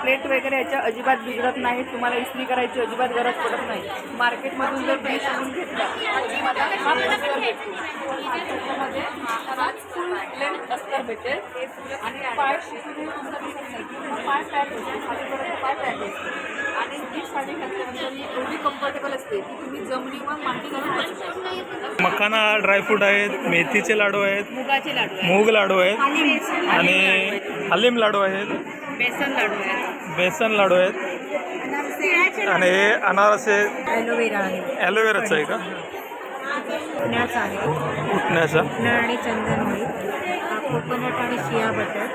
Plate वगैरे याच्या अजिबात बिघडत नाही, तुम्हाला इस्त्री करायची अजिबात गरज पडत नाही. मार्केटमधून जर डिश आणून घेतला तर तुम्हाला हा अस्तर भेटतो. त्याच्यामध्ये फुल लेंथ अस्तर भेटेल आणि पाय शिकून पाय पॅक होते, खालीपर्यंत पाय पॅक होते. आणि ही साडी घातल्यानंतर एवढी कम्फर्टेबल असते की तुम्ही जमिनीवर मांडी घालून बसू शकता. मखाना ड्रायफ्रूट आहेत, मेथीचे लाडू आहेत, मुगाचे लाडू आहेत, मूग लाडू आहेत आणि हलीम लाडू आहेत, बेसन लाडू आहेत, बेसन लाडू आहेत आणि हे अनारसे ॲलोवेरा आहे, ॲलोवेराचं आहे का? उठण्याचा आहे, उठण्याचा उठणं आणि चंदन होईल, कोकोनट आणि शिया बटर.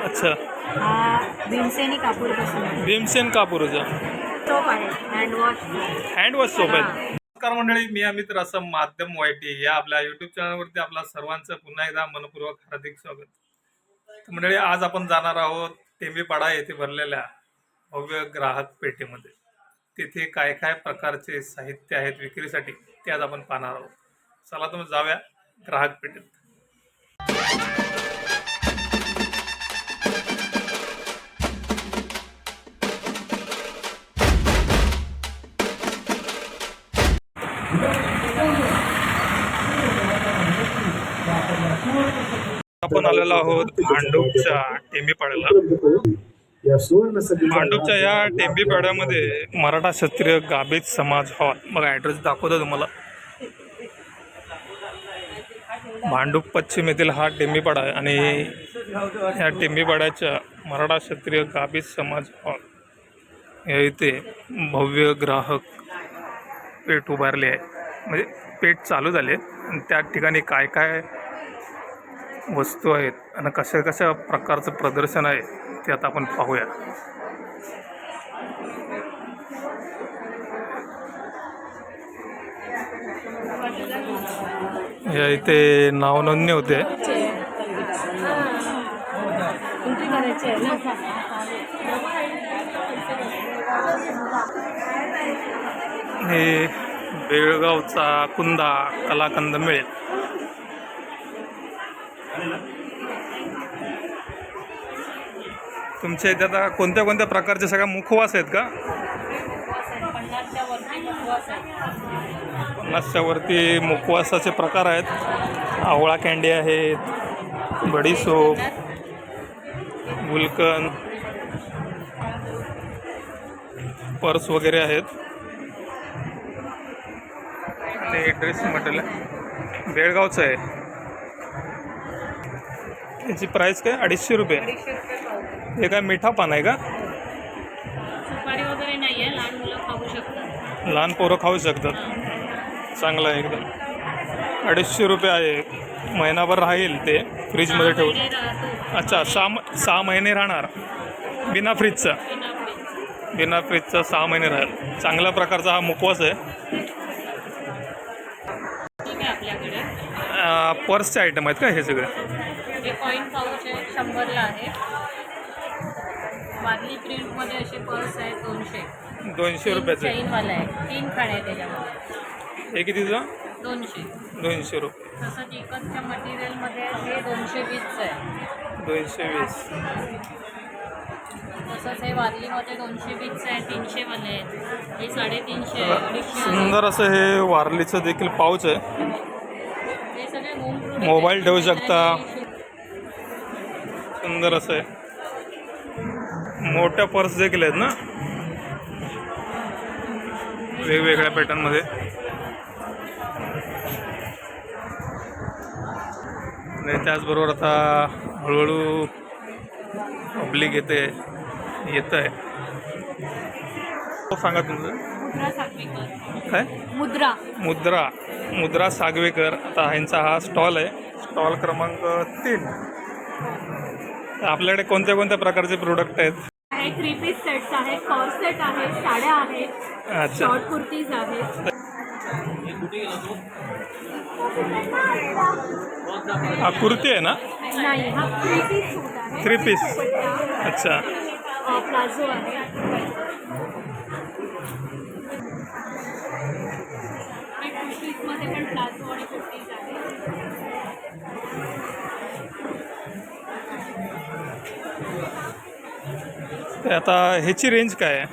अच्छा, हा भीमसेनी कापूरपासून आहे. भीमसेन कापूरचा सोप आहे, हँडवॉश सोप आहे. नमस्कार मंडळी, मी अमित रसम माध्यम वायटी या आपल्या यूट्यूब चॅनलवरती आपल्या सर्वांचं पुन्हा एकदा मनपूर्वक हार्दिक स्वागत. तर मंडळी, आज आपण जाणार आहोत टेंबीपाडा येथे भरलेल्या भव्य ग्राहक पेठेमध्ये. तिथे काय काय प्रकारचे साहित्य आहेत विक्रीसाठी ते आज आपण पाहणार आहोत. चला तुम्ही जाऊया ग्राहक पेठेत. आपण आलेलो आहोत भांडूपच्या टेंबीपाड्याला. भांडूपच्या या टेंबीपाड्यामध्ये मराठा क्षत्रिय गाभित समाज हॉल, बघा ॲड्रेस दाखवतो तुम्हाला. भांडूप पश्चिम येथील हा टेंबीपाडा आहे आणि या टेंबीपाड्याच्या मराठा क्षत्रिय गाभित समाज हॉल या इथे भव्य ग्राहक पेठ उभारली आहे. म्हणजे पेठ चालू झाले आणि त्या ठिकाणी काय काय वस्तू आहेत आणि कशा कशा प्रकारचं प्रदर्शन आहे ते आता आपण पाहूया. या इथे नाव नोंदणी होते. हे बेळगावचा कुंदा कलाकंद मिळेल. तुमच्या इथे आता कोणत्या कोणत्या प्रकारचे सगळ्या मुखवास आहेत का? 50च्या वरती मुखवासाचे प्रकार आहेत. आवळा कँडी आहेत, बडीसोप, गुलकंद, पर्स वगैरे आहेत. आणि ड्रेस मटेरियल बेळगावचं आहे. याची प्राईस काय? 250 रुपये. हे काय मिठा पान आहे का? सुपारी वगैरे नाही आहे, लहान मुलं खाऊ शकतात. लहान पोरं खाऊ शकतात. चांगलं आहे एकदम. 250 रुपये आहे. महिनाभर राहील ते फ्रीजमध्ये ठेवून. अच्छा, 6 महिने राहणार बिना फ्रीजचा. बिना फ्रीजचा 6 महिने राहील. चांगल्या प्रकारचा हा मुखवास आहे. पर्सचे आयटम आहेत का हे सगळे? हे कॉईन पाऊच आहे, 100ला आहे. वारली प्रिंटमध्ये असे पर्स आहे 200 रुपयाचे. चेनवाला आहे, 3 खाणे आहे त्याच्यामध्ये. हे कितीचं? 200 रुपये. तसंच इकडच्या मटेरियलमध्ये हे 220चं आहे. 220. तसंच हे वारलीमध्ये 220चं आहे, 300वाले आहेत. हे 350 आहे, 250. सुंदर असं हे वारलीचं देखील पाऊच आहे. हे सगळे होम प्रोडक्ट. मोबाईल ठेवू शकता. सुंदर असं आहे. मोठ्या पर्स देखील आहेत ना वेगवेगळ्या पॅटर्नमध्ये. आणि त्याचबरोबर आता हळूहळू पब्लिक येत आहे. सांगा तुमचं काय? मुद्रा सागवेकर. आता ह्यांचा हा स्टॉल आहे, स्टॉल क्रमांक 3. आपल्याकडे कोणत्या कोणत्या प्रकारचे प्रोडक्ट आहेत? 3 पीस सेट्स आहेत, कॉर्ड सेट आहेत, साड्या आहेत, अच्छा, शॉर्ट कुर्तीज आहेत. हा कुर्ती आहे ना? नाही, हा 3 पीस सूट आहे. 3 पीस. अच्छा, प्लाझो आहे. कुर्तीजमध्ये पण प्लाझो आणि कुर्तीज आहे. हे आता ह्याची रेंज काय आहे?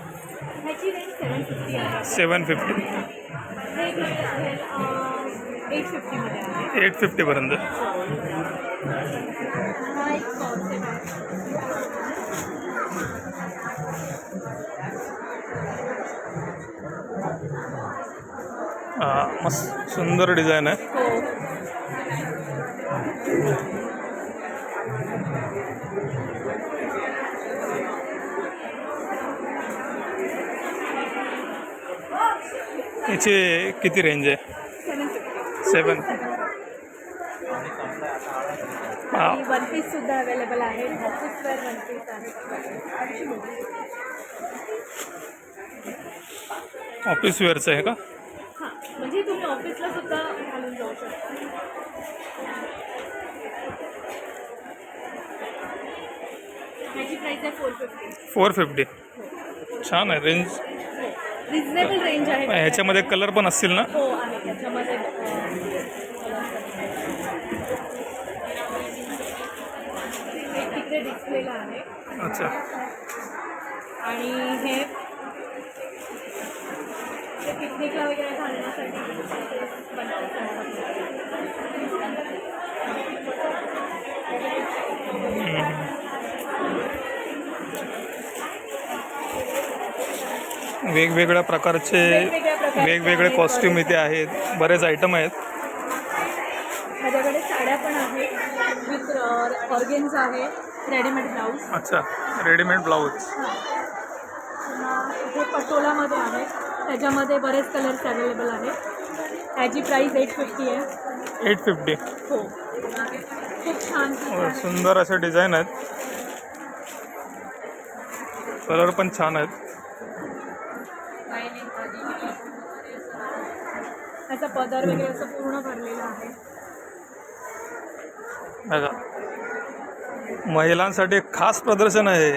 ह्याची रेंज 750 आहे. 750 हे आहे 850 मध्ये आहे. 850पर्यंत. हा एक कॉन्सेप्ट आहे. मस्त सुंदर डिझाईन आहे. हो. याची किती रेंज आहे? 750. 7. आणि वन पीस सुद्धा अवेलेबल आहे. ऑफिस वेअर वन पीस आहे. ऑफिस वेअरचं आहे का? हां, म्हणजे तुम्ही ऑफिसला सुद्धा घालून जाऊ शकता. ह्याची प्राईस आहे 450. 450. छान आहे रेंज. रिजनेबल रेंज आहे. ह्याच्यामध्ये कलर पण असतील ना? हो आहे त्याच्यामध्ये. एक तिकडे डिस्प्लेला आहे. अच्छा. आणि हे पिकनिकला वगैरे घालण्यासाठी वेगवेगळ्या प्रकारचे वेगवेगळे कॉस्ट्यूम इथे आहेत. बरेच आयटम आहेत. माझ्याकडे साड्या पण आहेत विथ ऑर्गेन्स आहे. Readymade blouse. अच्छा, रेडीमेड ब्लाऊज. हे पटोलामध्ये आहे. त्याच्यामध्ये बरेच कलर्स अवेलेबल आहेत. त्याची प्राईस 850 आहे. 850. हो, खूप छान सुंदर असे डिझाईन आहेत. कलर पण छान आहेत. त्याचा पदर वगैरे असं पूर्ण भरलेला आहे. बघा, महिलांसाठी खास प्रदर्शन आहे.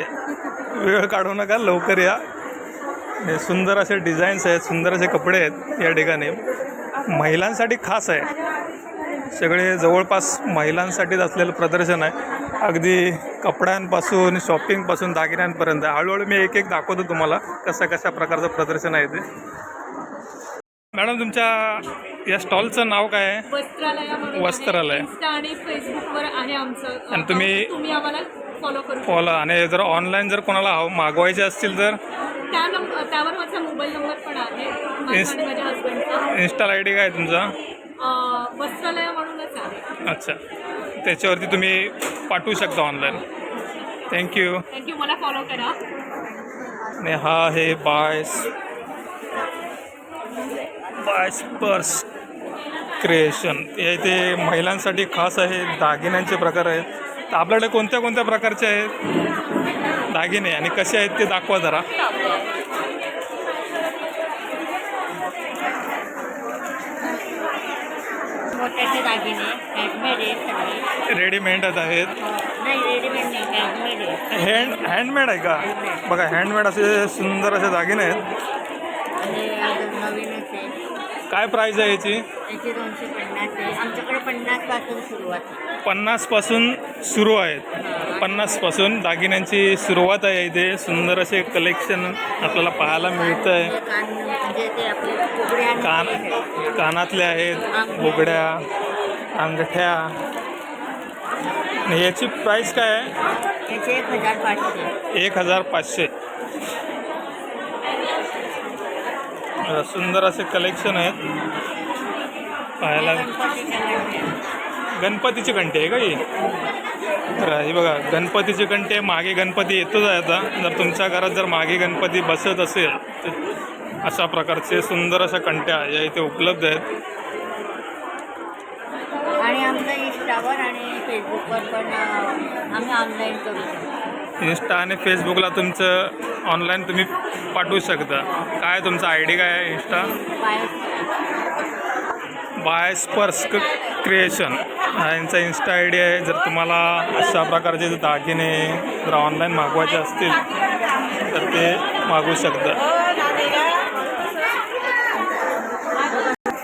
वेळ काढू नका, लवकर या. हे सुंदर असे डिझाईन्स आहेत, सुंदर असे कपडे आहेत या ठिकाणी. महिलांसाठी खास आहे. सगळे जवळपास महिलांसाठीच असलेलं प्रदर्शन आहे. अगदी कपड्यांपासून शॉपिंगपासून दागिन्यांपर्यंत. हळूहळू मी एक एक दाखवतो तुम्हाला कशा प्रकारचं प्रदर्शन आहे ते. मॅडम, तुमच्या या स्टॉलचं नाव काय आहे? वस्त्रालय म्हणून वस्त्रालय. आहे. Insta आणि फेसबुकवर आहे आमचं. आणि तुम्ही आम्हाला फॉलो करू फॉलो. आणि जर ऑनलाईन जर कोणाला मागवायचे असतील तर त्यावर माझा मोबाईल नंबर पण आहे. माझ्या हस्बंडचा. इन्स्टा आय डी काय आहे तुमचा? वस्त्रालय म्हणूनच आहे. अच्छा, त्याच्यावरती तुम्ही पाठवू शकता ऑनलाईन. थँक्यू. मला फॉलो करा. आणि हा आहे बायस पर्स क्रिएशन. हे इथे महिलांसाठी खास आहे. दागिन्यांचे प्रकार आहेत. तर आपल्याकडे कोणत्या कोणत्या प्रकारचे आहेत दागिने आणि कसे आहेत ते दाखवा जरा. मोत्याचे दागिने हँडमेड आहेत. रेडीमेड आहेत. नाही, रेडीमेड नाही, हँडमेड आहे. हँडमेड आहे का? बघा, हँडमेड असे सुंदर असे दागिने आहेत. आणि अजून नवीनच आहे. काय प्राईज आहे याची? याची 250 आहे. आमच्याकडे 50 पासून सुरुवात आहे. 50 पासून सुरू आहेत. 50 पासून दागिन्यांची सुरुवात आहे इथे. सुंदर असे कलेक्शन आपल्याला पाहायला मिळतं आहे. कान म्हणजे ते आपले बुगड्या कानातले आहेत, बुगड्या, अंगठ्या. आणि याची प्राईस काय आहे? याचे 1500. 1500. सुंदर असे कलेक्शन आहेत पाहायला. गणपतीची घंटी आहे का ही? तर ही बघा, गणपतीची घंटी आहे. मागे गणपती येतोच आहे आता. जर तुमच्या घरात जर मागे गणपती बसत असेल तर अशा प्रकारचे सुंदर अशा घंट्या या इथे उपलब्ध आहेत. आणि आमच्या इंस्टावर आणि फेसबुकवर पण आम्ही ऑनलाईन करू शकतो. इंस्टा आणि फेसबुकला तुमचं ऑनलाईन तुम्ही पाठवू शकता. काय तुमचा आय डी काय आहे इंस्टा? बायस पर्स क्रिएशन हा यांचा इंस्टा आय डी आहे. जर तुम्हाला अशा प्रकारचे दागिने जर ऑनलाईन मागवायचे असतील तर ते मागवू शकता.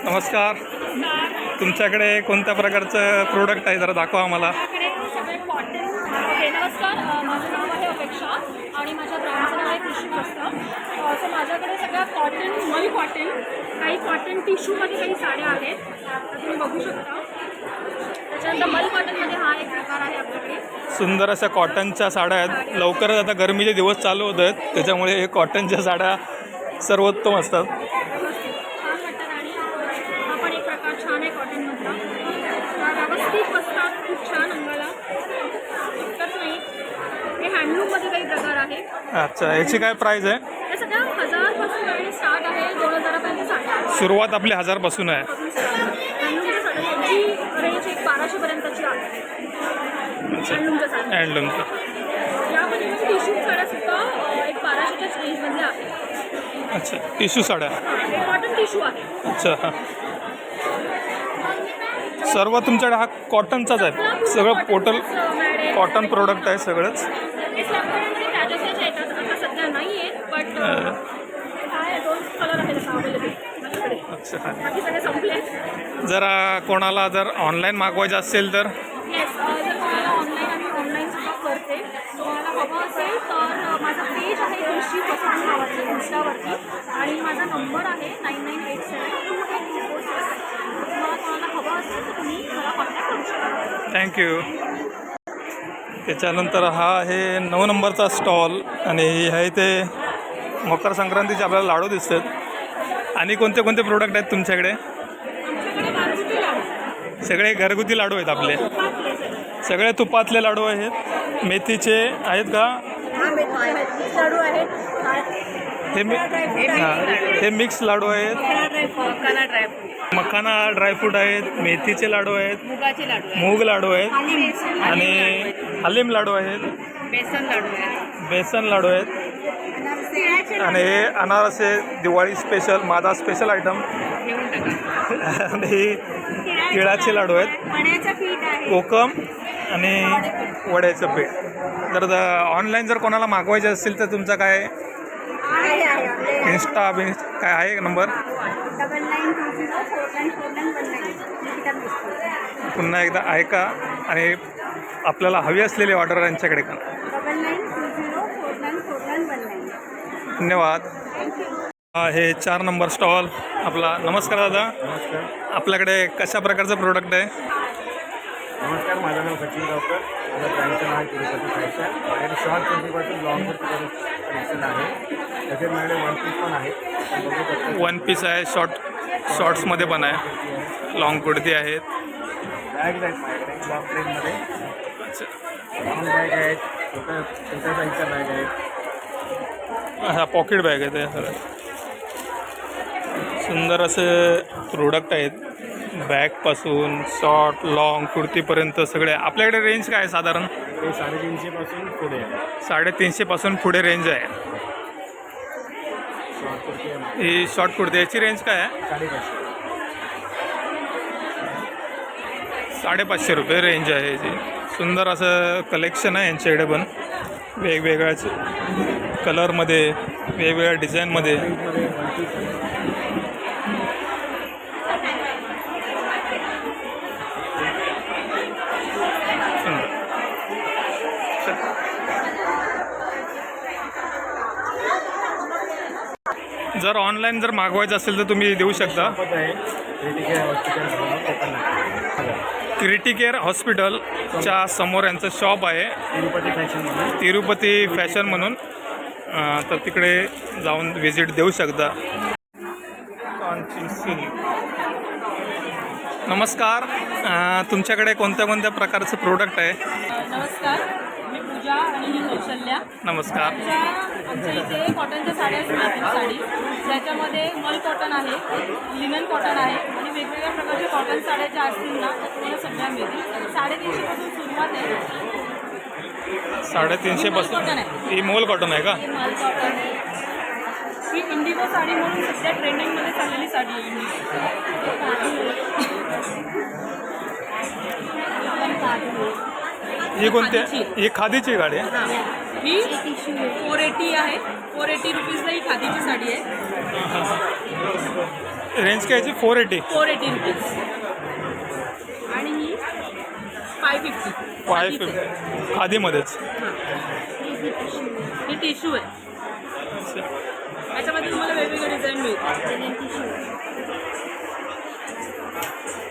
नमस्कार. तुमच्याकडे कोणत्या प्रकारचं प्रोडक्ट आहे जरा दाखवा आम्हाला. नमस्कार, माझं नाव आहे अपेक्षा आणि माझ्या ब्रँडचं आहे टिश्यू असतं. असं माझ्याकडे सगळ्या कॉटन, मल कॉटन, काही कॉटन टिश्यूमध्ये काही साड्या आहेत, तर तुम्ही बघू शकता. त्याच्यानंतर मल कॉटनमध्ये हा एक प्रकार आहे आपल्याकडे. सुंदर अशा कॉटनच्या साड्या आहेत. लवकरच आता गरमीचे दिवस चालू होत आहेत, त्याच्यामुळे हे कॉटनच्या साड्या सर्वोत्तम असतात. छान वाटतात आणि हा पण एक प्रकार छान आहे कॉटनमधला. व्यवस्थित बसतात, खूप छान अंगाला इतकंच नाही. हे हँडलूममध्ये काही प्रकार आहे. अच्छा, याची काय प्राईस आहे? हे सगळ्या 1000पासून आणि स्टार्ट आहे, 2000पर्यंत साड्या आहेत. सुरुवात आपली 1000पासून आहे. हँडलूमच्या साड्यांची रेंज एक 1200पर्यंतची आहे. हँडलूमच्या साड्या हँडलूमचं. या पद्धतीच्या टिश्यू साड्या सुद्धा एक 1200च्याच रेंजमधल्या आहेत. अच्छा, टिश्यू साड्या. हे कॉटन टिश्यू आहे. अच्छा, हां. सर्व तुमच्याकडे हा कॉटनचाच आहे, सगळं टोटल कॉटन प्रोडक्ट आहे सगळंच. त्याच्याच येतात आता सध्या नाही आहेत, बट आहे 2 कलर आहेत असं अवेलेबल माझ्याकडे. अच्छा, बाकी सगळे संपले. जरा कोणाला जर ऑनलाईन मागवायचं असेल तर येस, जर तुम्हाला ऑनलाईन सुद्धा करते. तुम्हाला हवं असेल तर माझं पेज आहे दिवशी पसंत नावाचं इन्स्टावरती, आणि माझा नंबर आहे 9987282446. तुम्हाला कोणाला हवं असेल तर तुम्ही मला कॉन्टॅक्ट करू शकता. थँक्यू. त्याच्यानंतर हा आहे 9 नंबरचा स्टॉल, आणि हे ते मकर संक्रांतीचे आपल्याला लाडू दिसतात. आणि कोणते कोणते प्रोडक्ट आहेत तुमच्याकडे? आमच्याकडे घरगुती लाडू, सगळे घरगुती लाडू आहेत आपले, तुपातले सगळे. सगळे तुपातले लाडू आहेत. मेथीचे आहेत का? लाडू आहेत. हे हे मिक्स लाडू आहेत. मखाना ड्रायफ्रूट, मखाना ड्रायफ्रूट आहेत. मेथीचे लाडू आहेत. मुगाचे लाडू आहेत. मूग लाडू आहेत. बेसन आणि हलीम लाडू आहेत. लाडू आहेत. बेसन लाडू आहेत. आणि हे अनारसे दिवाळी स्पेशल, माझा स्पेशल आयटम. घेऊन टाका. आणि तिळाचे लाडू आहेत. मण्याचं पीठ आहे. कोकम आणि वड्याचं पीठ. जर ऑनलाईन जर कोणाला मागवायचे असेल तर तुमचा काय इन्स्टा काय आहे नंबर? 9920494919. पुन्हा एकदा ऐका आणि आपल्याला हवी असलेली ऑर्डर यांच्याकडे करा. 9920494919. धन्यवाद. हे 4 नंबर स्टॉल आपला. नमस्कार दादा. नमस्कार. आपल्याकडे कशा प्रकारचं प्रोडक्ट आहे? नमस्कार, माझं नाव सचिन गावकर. माझं ब्रँडचं नाव आहे तिरुपती फॅशन. माझ्याकडे शॉर्ट कुर्तीपासून लॉंगवरती कलेक्शन आहे. तसेच माझ्याकडे वन पीस पण आहे. वन पीस आहे, शॉर्ट्समध्ये पण आहे, लॉंग कुर्ती आहेत. बॅग्स आहेत माझ्याकडे लॉंग ट्रेनमध्ये. अच्छा, लॉंग बॅग आहेत, छोट्या साईजच्या बॅग आहेत. हा पॉकेट बॅग आहे ते सगळं. सुंदर असे प्रोडक्ट आहेत, बॅगपासून शॉर्ट लॉंग कुर्तीपर्यंत सगळे. आपल्याकडे रेंज काय आहे साधारण? ते 350पासून पुढे आहे. 350पासून पुढे रेंज आहे. शॉर्ट कुर्ती आहे ही शॉर्ट कुर्ती, याची रेंज काय आहे? 550. 550 रुपये रेंज आहे याची. सुंदर असं कलेक्शन आहे यांच्याकडे पण, वेगवेगळ्याच कलरमध्ये, वेगवेगळ्या डिझाईनमध्ये. रेंजमध्ये वन पीस आहे. जर ऑनलाईन जर मागवायचं असेल तर तुम्ही देऊ शकता. सोबत आहे क्रिटिकेअर हॉस्पिटल कोकण नाका. क्रिटिकेअर हॉस्पिटलच्या समोर यांचं शॉप आहे, तिरुपती फॅशनमध्ये. तिरुपती फॅशन म्हणून. तर तिकडे जाऊन व्हिजिट देऊ शकता. कांची सिल्क. नमस्कार. तुमच्याकडे कोणत्या कोणत्या प्रकारचं प्रोडक्ट आहे? नमस्कार, मी पूजा आणि ही कौशल्या. नमस्कार. आमच्या इथे कॉटनच्या साड्या आहेत, साडी ज्याच्यामध्ये मल कॉटन आहे, लिनन कॉटन आहे, आणि वेगवेगळ्या प्रकारच्या कॉटन साड्या ज्या असतील ना त्या तुम्हाला सगळ्या मिळतील. 350पासून सुरुवात आहे. 350पासून. ही मोल कॉटन आहे का? ही मल कॉटन आहे. ही इंडिगो साडी म्हणून सध्या ट्रेंडिंगमध्ये चाललेली साडी आहे. ही कोणती आहे? ही खादीची गाडी आहे. ही 480 आहे. 480 रुपीजला ही खादीची साडी आहे. रेंज काय याची? 480 रुपीज. आणि ही 550. 550 खादीमध्येच. ही टिश्यू आहे. मिळते.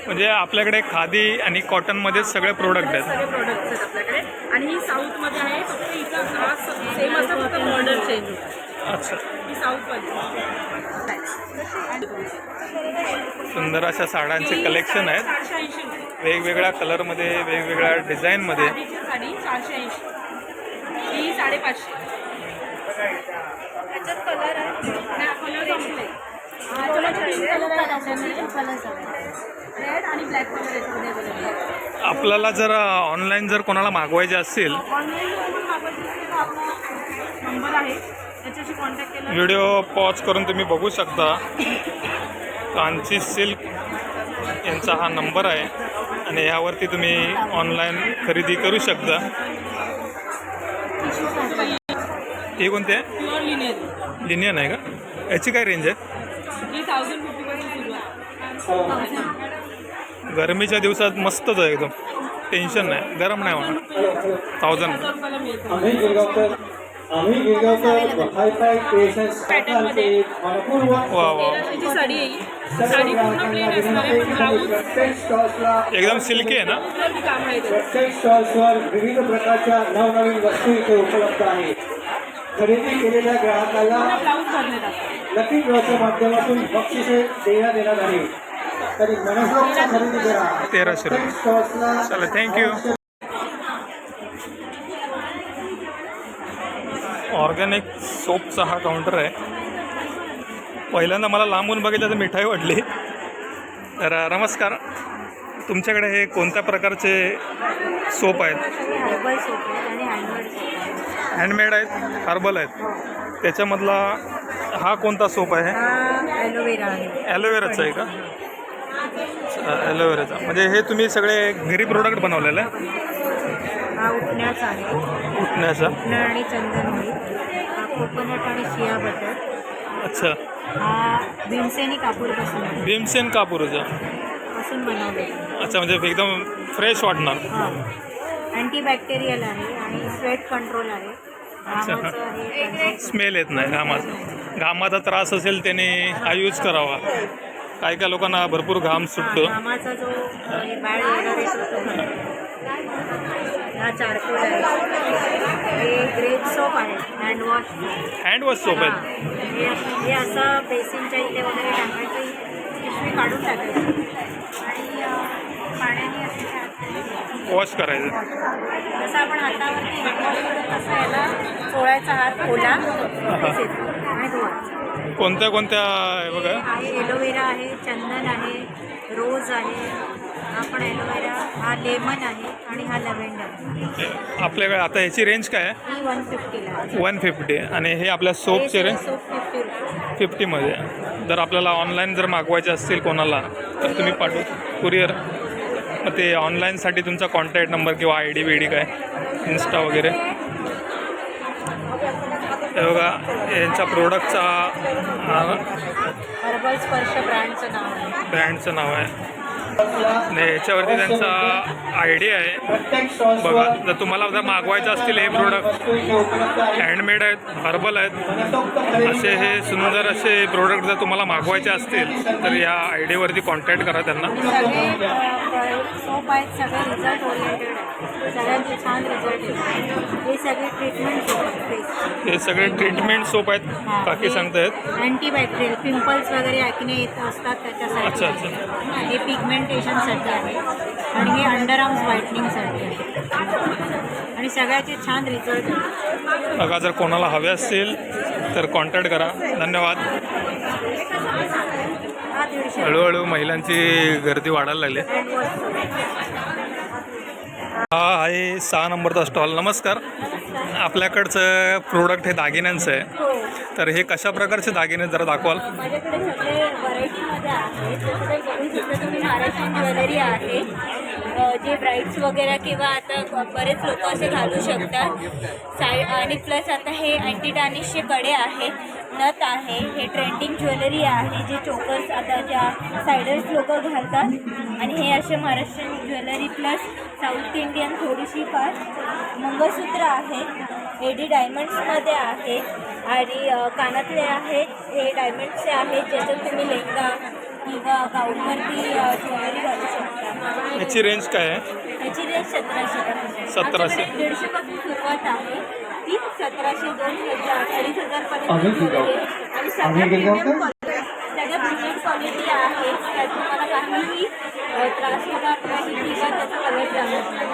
म्हणजे आपल्याकडे खादी आणि कॉटनमध्येच सगळे प्रोडक्ट आहेत. सगळे प्रोडक्ट्स आहेत आपल्याकडे. आणि ही साऊथमध्ये आहे. फक्त इथं हा सेम असं फक्त बॉर्डर चेंज होतं. अच्छा, ही साऊथमध्ये. सुंदर अशा साड्यांचे कलेक्शन आहेत 480 रुपये. वेगवेगळ्या कलरमध्ये, वेगवेगळ्या डिझाईनमध्ये. साडीची साडी 480. ही 550. त्याच्यात कलर आहे. नाही, कलर संपले. पिंक कलर आहे त्याच्यामध्ये. रेड आणि ब्लॅक कलर आहे. आपल्याला जर ऑनलाईन जर कोणाला मागवायचे असतील, ऑनलाईन मागवायची असेल तर आपला नंबर आहे, त्याच्याशी कॉन्टॅक्ट केला. व्हिडिओ पॉज करून तुम्ही बघू शकता. कांची सिल्क यांचा हा नंबर आहे आणि यावरती तुम्ही ऑनलाईन खरेदी करू शकता. हे कोणते आहे? Pure linear. लिनियन आहे का? याची काय रेंज आहे? ही 1050 पासून सुरू आहे. गरमीच्या दिवसात मस्तच आहे एकदम, टेन्शन नाही, गरम नाही होणार. 1000 रुपयाला मिळतो. वा वा, ही साडी आहे. साडी पूर्ण प्लेन असणार आहे, पण ब्लाऊज एकदम सिल्की आहे ना? काम आहे ते. प्रत्येक स्टॉल्सवर विविध प्रकारच्या नवनवीन वस्तू इथे उपलब्ध आहेत. खरेदी केलेल्या ग्राहकाला ब्लाऊज भरण्यात असतो. लकी ड्रॉच्या माध्यमातून बक्षिसे देण्यात येणार आहे. तरी मनसोक्त खरेदी करा. 1300 रुपये. स्टॉल्सला चला, थँक्यू. ऑर्गॅनिक सोपचा हा काउंटर आहे. पहिल्यांदा मला लांबून बघितलं तर मिठाई वाटली. तर नमस्कार, तुमच्याकडे हे कोणत्या प्रकारचे सोप आहेत? हर्बल सोप आहे आणि हँडमेड सोप आहे. हँडमेड आहेत, हर्बल आहेत. त्याच्यामधला हा कोणता सोप आहे? हा ॲलोवेरा आहे. ॲलोवेराचा आहे का? ॲलोवेराचा म्हणजे हे तुम्ही सगळे घरी प्रोडक्ट बनवलेलं आहे? हा उठण्याचा आहे. उठण्याचा. उठणं आणि चंदन होईल. हा कोकोनट आणि शिया बटर. अच्छा, हा भीमसेनी कापूरपासून आहे. भीमसेन कापूरचा. पासून बनवलेला. अच्छा, म्हणजे एकदम फ्रेश वाटणार. हा अँटीबॅक्टेरियल आहे आणि स्वेट कंट्रोल आहे. घामाचं हे स्मेल येत नाही घामाचा. घामाचा त्रास असेल त्याने हा यूज करावा. काही काही लोकांना भरपूर घाम सुटतो. घामाचा जो बाळ येणार आहे तो घालतो. हा चारकोल आहे. हे ग्रेप सोप आहे, हँडवॉश. हँडवॉश सोप आहेत. हे असं बेसिनच्या इथे वगैरे टाकायचं, पिशवी काढून टाकायची आणि पाण्याने असं वॉश करायचं. जसं आपण हातावरती हँडवॉश करतो तसं याला चोळायचा हात ओला आणि धुवायचा. कोणत्या कोणत्या आहे बघा? आहे एलोवेरा आहे, चंदन आहे, रोज आहे. हा पण एलोवेरा, हा लेमन आहे आणि हा लव्हेंडर. आपल्याकडे आता ह्याची रेंज काय आहे? ही 150ला आहे. 150. आणि हे आपल्या सोपचे रेंज सोप 50 रुपये. 50मध्ये. जर आपल्याला ऑनलाईन जर मागवायचे असतील कोणाला तर तुम्ही पाठवू कुरिअर. मग ते ऑनलाईनसाठी तुमचा कॉन्टॅक्ट नंबर किंवा आय डी बीडी काय, इन्स्टा वगैरे. हे बघा यांच्या प्रोडक्टचा हर्बल स्पर्श ब्रँडचं नाव आहे. ब्रँडचं नाव आहे आणि याच्यावरती त्यांचा आय डी आहे. प्रत्येक बघा, स्टॉल्सवर जर तुम्हाला जर मागवायचं असतील हे प्रोडक्ट, वस्तू इथे उपलब्ध आहेत. हँडमेड आहेत, हर्बल आहेत, मनसोक्त खरेदी असे हे सुंदर असे प्रोडक्ट जर तुम्हाला मागवायचे असतील तर या आय डीवरती कॉन्टॅक्ट करा त्यांना. सगळे सोप आहेत, सगळे रिझल्ट ओरिएंटेड आहेत. सगळ्यांचे छान रिझल्ट आहेत. हे सगळे ट्रीटमेंट सोप आहेत. हे सगळे ट्रीटमेंट सोप आहेत काकी सांगतायत. अँटीबॅक्टेरियल पिंपल्स वगैरे ॲक्ने येत असतात त्याच्यासाठी. अच्छा, अच्छा. हे पिगमेंटेशनसाठी आहे आणि हे अंडर आर्म्स व्हाईटनिंगसाठी आहे आणि सगळ्याचे छान रिझल्ट आहेत. बघा, जर कोणाला हवे असतील तर कॉन्टॅक्ट करा. धन्यवाद. हा 150 हळूहळू महिलांची गर्दी वाढायला लागली. Handwash soap. हा आहे 6 नंबरचा स्टॉल. नमस्कार. आपल्याकडचं प्रोडक्ट हे दागिन्यांचं आहे. तर हे कशा प्रकारचे दागिने जरा दाखवाल? माझ्याकडे सगळे व्हरायटीमध्ये आहेत. जसं काही बघू शकता तुम्ही, महाराष्ट्रीयन ज्वेलरी आहे जे ब्राईड्स वगैरे किंवा आता बरेच लोक असे घालू शकतात. आणि प्लस आता हे अँटी टार्निशचे कडे आहेत, नथ आहे, हे ट्रेंडिंग ज्वेलरी आहे जे चोकर्स आता ज्या सायडर्स लोक घालतात. आणि हे असे Maharashtrian jewellery plus south Indian थोडीशी फार मंगळसूत्र आहे, एडी डायमंड्समध्ये आहे. आणि कानातले आहेत, हे डायमंडचे आहेत, ज्याच्यात तुम्ही लेहंगा किंवा गाऊनवरती ज्वेलरी घालू शकता. याची रेंज काय आहे? याची रेंज 1700. 1700. 150 पासून सुरुवात आहे, ती 1700, 2000, 2500 पर्यंत आम्ही आहे. आणि सगळ्यात घेऊ का? प्रीमियम क्वालिटी आहे. त्यात तुम्हाला काहीही त्रास होणार नाही किंवा त्याचा कलर जाणार नाही.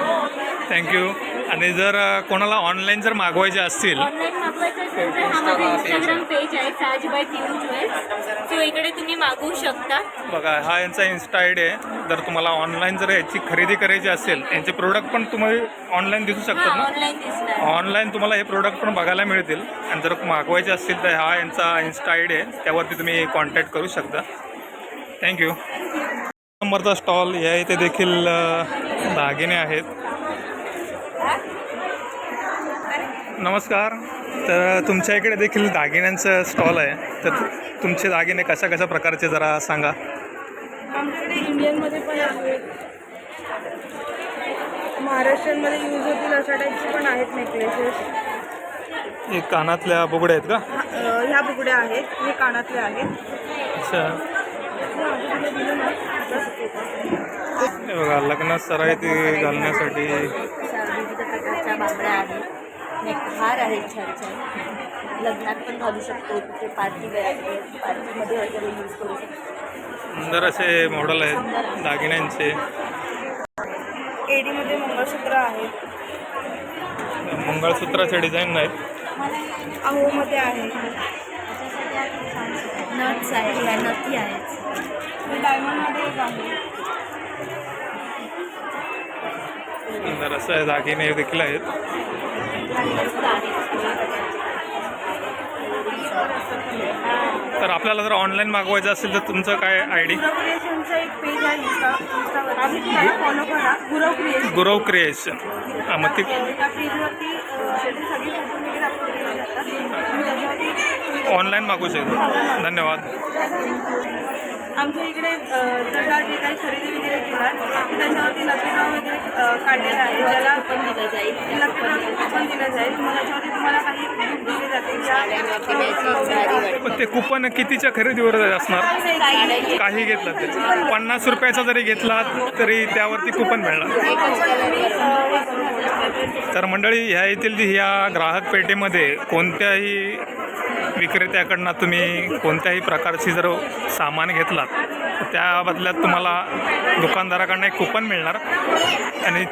थँक्यू. आणि जर कोणाला ऑनलाईन जर मागवायचे असतील ऑनलाईन मागवायचं असेल तर हा माझा इंस्टाग्राम पेज आहे, साजबाई पिऊ ज्वेल्स. तो इकडे तुम्ही मागवू शकता. बघा, हा यांचा इन्स्टा आय डी आहे. जर तुम्हाला ऑनलाईन जर याची खरेदी करायची असेल, यांचे प्रोडक्ट पण तुम्हाला ऑनलाईन दिसू शकतात ना. ऑनलाईन दिसणार. ऑनलाईन तुम्हाला हे प्रोडक्ट पण बघायला मिळतील. आणि जर मागवायचे असतील तर हा यांचा इन्स्टा आय डी आहे, त्यावरती तुम्ही कॉन्टॅक्ट करू शकता. थँक्यू. नंबरचा स्टॉल या इथे देखील दागिने आहेत. नमस्कार. तर तुमच्या इकडे देखील दागिन्यांचं स्टॉल आहे, तर तुमचे दागिने कशा कशा प्रकारचे जरा सांगा. आमच्याकडे इंडियनमध्ये पण आहेत, महाराष्ट्रामध्ये यूज होतील अशा टाईपचे पण आहेत नेकलेसेस. हे कानातल्या बुगड्या आहेत का? ह्या बुगड्या आहेत, हे कानातले आहेत. अच्छा. हे बघा, लग्नात सराईत घालण्यासाठी विविध प्रकारच्या बांगड्या आहेत, नेकहार आहेत छान छान. लग्नात पण घालू शकतो, कुठे पार्टीमध्ये वगैरे यूज करू शकतो. सुंदर असे मॉडेल आहेत दागिन्यांचे. एडीमध्ये मंगळसूत्र आहेत, मंगळसूत्राचे डिझाईन आहेत. अहोमध्ये आहे, नट्स आहेत, ह्या नथी आहेत. डायमंडमध्ये एक आहे. सुंदर असं दागिने देखील आहेत. तर आपल्याला जर ऑनलाईन मागवायचं असेल तर तुमचं काय आय डी? गुरव क्रिएशनचं एक पेज आहे इंस्टावर, आम्ही तुम्हाला फॉलो करा. गुरव क्रिएशन. गुरव क्रिएशन. हां, मग ती त्या पेजवरती सगळी फोटो वगैरे अपलोड केले जातात. तुम्ही त्याच्यावरती ऑनलाईन मागवू शकतो. धन्यवाद. आमच्या इकडे जर जे काही खरेदी वगैरे केला त्याच्यावरती लकी ड्रॉ वगैरे काढलेला आहे, ज्याला पण दिलं जाईल. लकी ड्रॉ कुपन दिलं जाईल. मग त्याच्यावरती तुम्हाला काही गिफ्ट दिले जाते. पण ते कुपन कितीच्या खरेदीवर असणार? काही घेतलं ते 50 रुपयाचा जरी घेतला तरी त्यावरती कुपन मिळणार. तर मंडळी, ह्या येथील ह्या ग्राहक पेठेमध्ये कोणत्याही विक्रेत्याकडनं तुम्ही कोणत्याही प्रकारची जर सामान घेतलात तर त्या बदल्यात तुम्हाला दुकानदाराकडनं एक कुपन मिळणार आणि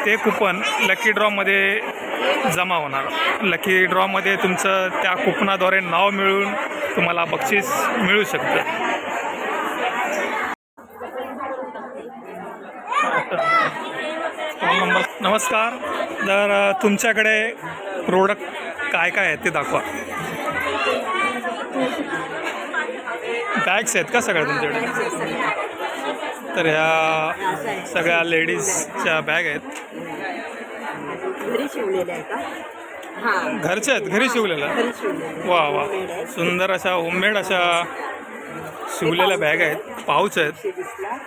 ते कुपन लकी ड्रॉमध्ये जमा होणार. लकी ड्रॉमध्ये तुमचं त्या कुपनाद्वारे नाव मिळून तुम्हाला बक्षीस मिळू शकतं. नमस्कार. तर तुमच्याकडे प्रोडक्ट काय काय आहेत ते दाखवा. बॅग्स आहेत का सगळ्या तुमच्याकडे? तर ह्या सगळ्या लेडीजच्या बॅग आहेत. घरी शिवलेल्या आहे का? हां, घरच्या आहेत, घरी शिवलेल्या. घरी शिवलेल्या. वा वा, सुंदर अशा होममेड अशा शिवलेल्या बॅग आहेत, पाऊच आहेत. दिसला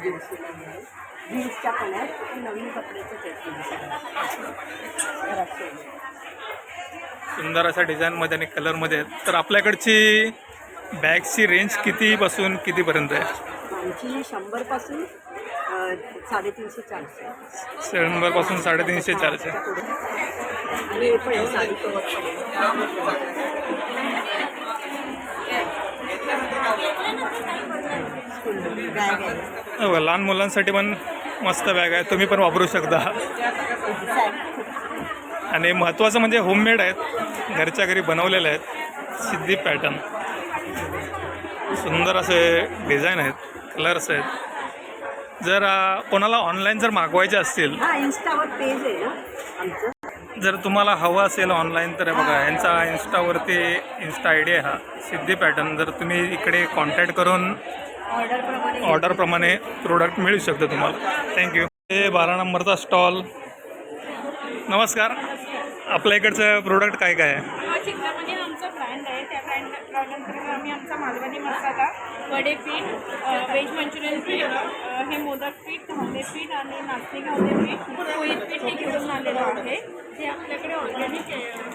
जीन्सच्या पण आहेत, नवीन कपड्याचं सुंदर अशा डिझाईनमध्ये आणि कलरमध्ये आहेत. तर आपल्याकडची बॅगची रेंज कितीपासून कितीपर्यंत आहे? आमची 100 पासून 350 400. 100 पासून 350 400. आणि हे पण साडी कवर बॅग आहे. बघा, लहान मुलांसाठी पण मस्त बॅग आहे, तुम्ही पण वापरू शकता. आणि महत्त्वाचं म्हणजे होममेड आहेत, घरच्या घरी बनवलेले आहेत. सिद्धी पॅटर्न, सुंदर असे डिझाईन आहेत, कलर्स आहेत. जर कोणाला ऑनलाईन जर मागवायचे असतील, हां, इंस्टावर पेज आहे ना आमचं. जर तुम्हाला हवं असेल ऑनलाईन तर बघा, यांचा इंस्टावरती इन्स्टा आय डी आहे हा, सिद्धी पॅटर्न. जर तुम्ही इकडे कॉन्टॅक्ट करून ऑर्डरप्रमाणे प्रोडक्ट मिळू शकतं तुम्हाला. थँक्यू. हे 12 नंबरचा स्टॉल. नमस्कार. आपल्या इकडचं प्रोडक्ट काय काय आहे? चित्रामध्ये आमचं ब्रँड आहे त्या ब्रँडनंतर आम्ही आमचा मालवणी मसाला, वडे पीठ, व्हेज मंचुरियन पीठ, हे मोदक पीठ, धावणे पीठ आणि नाचणी घावणे पीठ, पोळीत पीठ हे घेऊन आलेलो आहे. जे आपल्याकडे ऑर्गॅनिक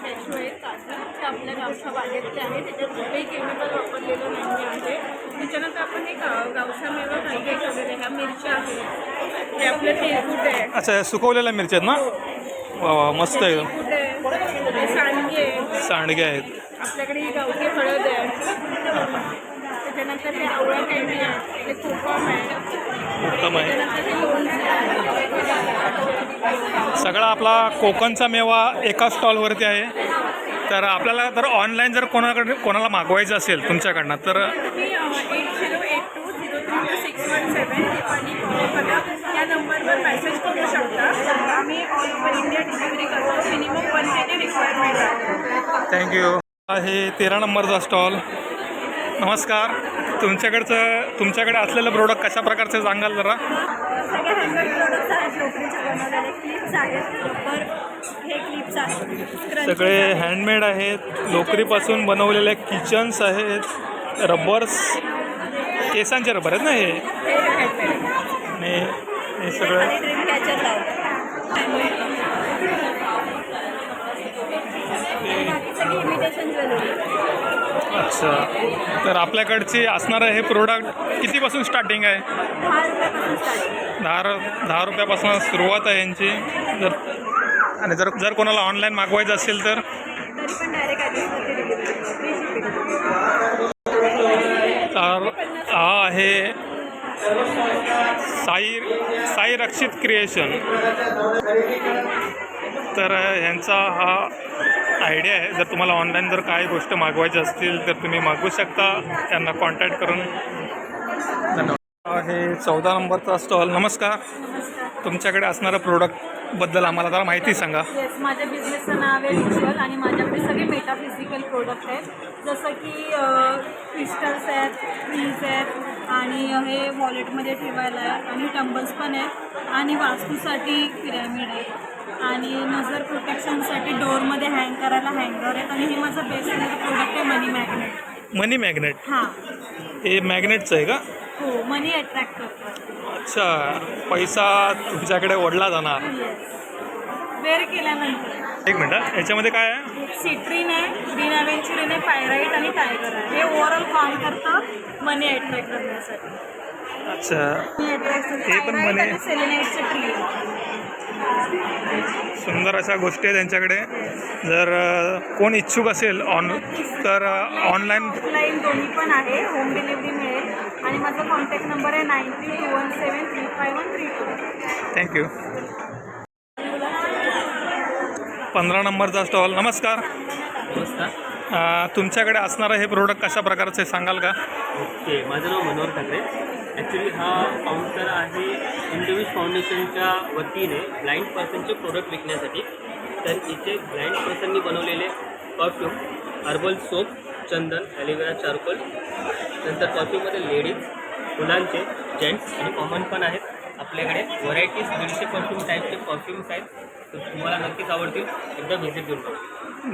कॅशू आहेत काजू ते आपल्या गावच्या बागेतले आहे. त्याच्यात कुठेही केमिकल वापरलेलं नाही आहे. त्याच्यानंतर आपण एक गावचा मेवा काही ठेवलेला ह्या मिरच्या आहेत. हे आपलं तेलकुट आहे. अच्छा, या सुकवलेल्या मिरच्या आहेत ना? वा वा, मस्त आहे. तेलकुट आहे, सांडगे आहे. सांडगे आहेत. आपल्याकडे ही गावठी हळद आहे. त्याच्यानंतर हे आवळा कँडी आहे, हे कोकम आहे. उत्तम आहे. त्याच्यानंतर हे लोणचं आहे. सगळा आपला कोकणचा मेवा एका स्टॉलवरती आहे. तर आपल्याला जर ऑनलाईन जर कोणाला मागवायचं असेल तुमच्याकडनं तर तुम्ही 8082032617 आणि या नंबरवर मेसेज करू शकता. आम्ही ऑल ओव्हर इंडिया डिलिव्हरी करतो. मिनिमम 1 डेची रिक्वायरमेंट आहे. थँक्यू. आहे 13 नंबरचा स्टॉल. नमस्कार. तुमच्याकडे असलेलं प्रोडक्ट कशा प्रकारचे सांगाल जरा? सगळे हँडमेड प्रोडक्ट्स आहेत. लोकरीचे बनवलेले क्लिप्स आहेत. रबर हे क्लिप्स आहेत. सगळे हँडमेड आहेत. लोकरीपासून बनवलेले किचन्स आहेत. रबर्स, केसांचे रबर आहेत ना हे? आणि हे सगळं ड्रीम कॅचर सगळी इमिटेशन ज्वेलरी. अच्छा. तर आपल्याकडचे असणारं हे प्रोडक्ट कितीपासून स्टार्टिंग आहे? 10 रुपयापासून स्टार्ट. 10 रुपयापासून सुरुवात आहे यांची. जर कोणाला ऑनलाईन मागवायचं असेल तर तरी पण डायरेक्ट ॲड्रेसवरती डिलिव्हरी फ्री शिपिंग. तर हा आहे साई रक्षित क्रिएशन. तर ह्यांचा हा आयडिया आहे. जर तुम्हाला ऑनलाईन जर काही गोष्ट मागवायची असतील तर तुम्ही मागवू शकता त्यांना कॉन्टॅक्ट करून. धन्यवाद. आहे 14 नंबरचा स्टॉल. नमस्कार. तुमच्याकडे असणारं प्रोडक्टबद्दल आम्हाला जरा माहिती सांगा. येस, माझ्या बिझनेसचं नाव आहे विज्युअल आणि माझ्याकडे सगळे मेटाफिजिकल प्रोडक्ट आहेत. जसं की क्रिस्टल्स आहेत, फ्रीज आहेत आणि हे वॉलेटमध्ये ठेवायला आहे आणि टंबल्स पण आहेत आणि वास्तूसाठी पिरॅमिड आहे आणि नजर प्रोटेक्शनसाठी डोअरमध्ये हँग करायला हँगर आहेत आणि हे माझं बेस्ट प्रोडक्ट आहे मनी मॅग्नेट. मनी मॅग्नेट. हां, हे मॅग्नेटचं आहे का? हो, मनी अट्रॅक्ट करतो. अच्छा. पैसा तुमच्याकडे ओढला जाणार. वेअर केल्यानंतर. एक मिनटं, याच्यामध्ये काय आहे? सिट्रीन आहे, ग्रीन अव्हेंचुरिन आहे, पायराईट आणि टायगर आहे. हे ओव्हरऑल काम करतं मनी अट्रॅक्ट करण्यासाठी. अच्छा. मनी अट्रॅक्ट ते पण मनी. आणि सेलेनाइटचं ट्री आहे. सुंदर अशा गोष्टी आहेत त्यांच्याकडे. जर कोण इच्छुक असेल तर ऑनलाईन दोन्ही पण आहे. होम डिलिव्हरी मिळेल आणि माझा कॉन्टॅक्ट नंबर आहे 9321735132. थँक्यू. 15 नंबरचा स्टॉल. नमस्कार. तुमच्याकडे असणारं हे प्रोडक्ट कशा प्रकारचे सांगाल का? ओके, माझं नाव मनोहर ठाकरे. ॲक्च्युली हा काउंटर आहे इंडिव्हिज फाउंडेशनच्या वतीने ब्लाइंड पर्सनचे प्रोडक्ट विकण्यासाठी. तर इथे ब्लाइंड पर्सननी बनवलेले परफ्यूम, हर्बल सोप, चंदन, ॲलोवेरा चारकोल, नंतर परफ्यूममध्ये लेडीज, फुलांचे, जेंट्स आणि कॉमन पण आहेत. आपल्याकडे व्हरायटीज 150 परफ्यूम टाईपचे परफ्यूम्स आहेत. तर तुम्हाला नक्कीच आवडतील. एकदा व्हिजिट देऊन बघा.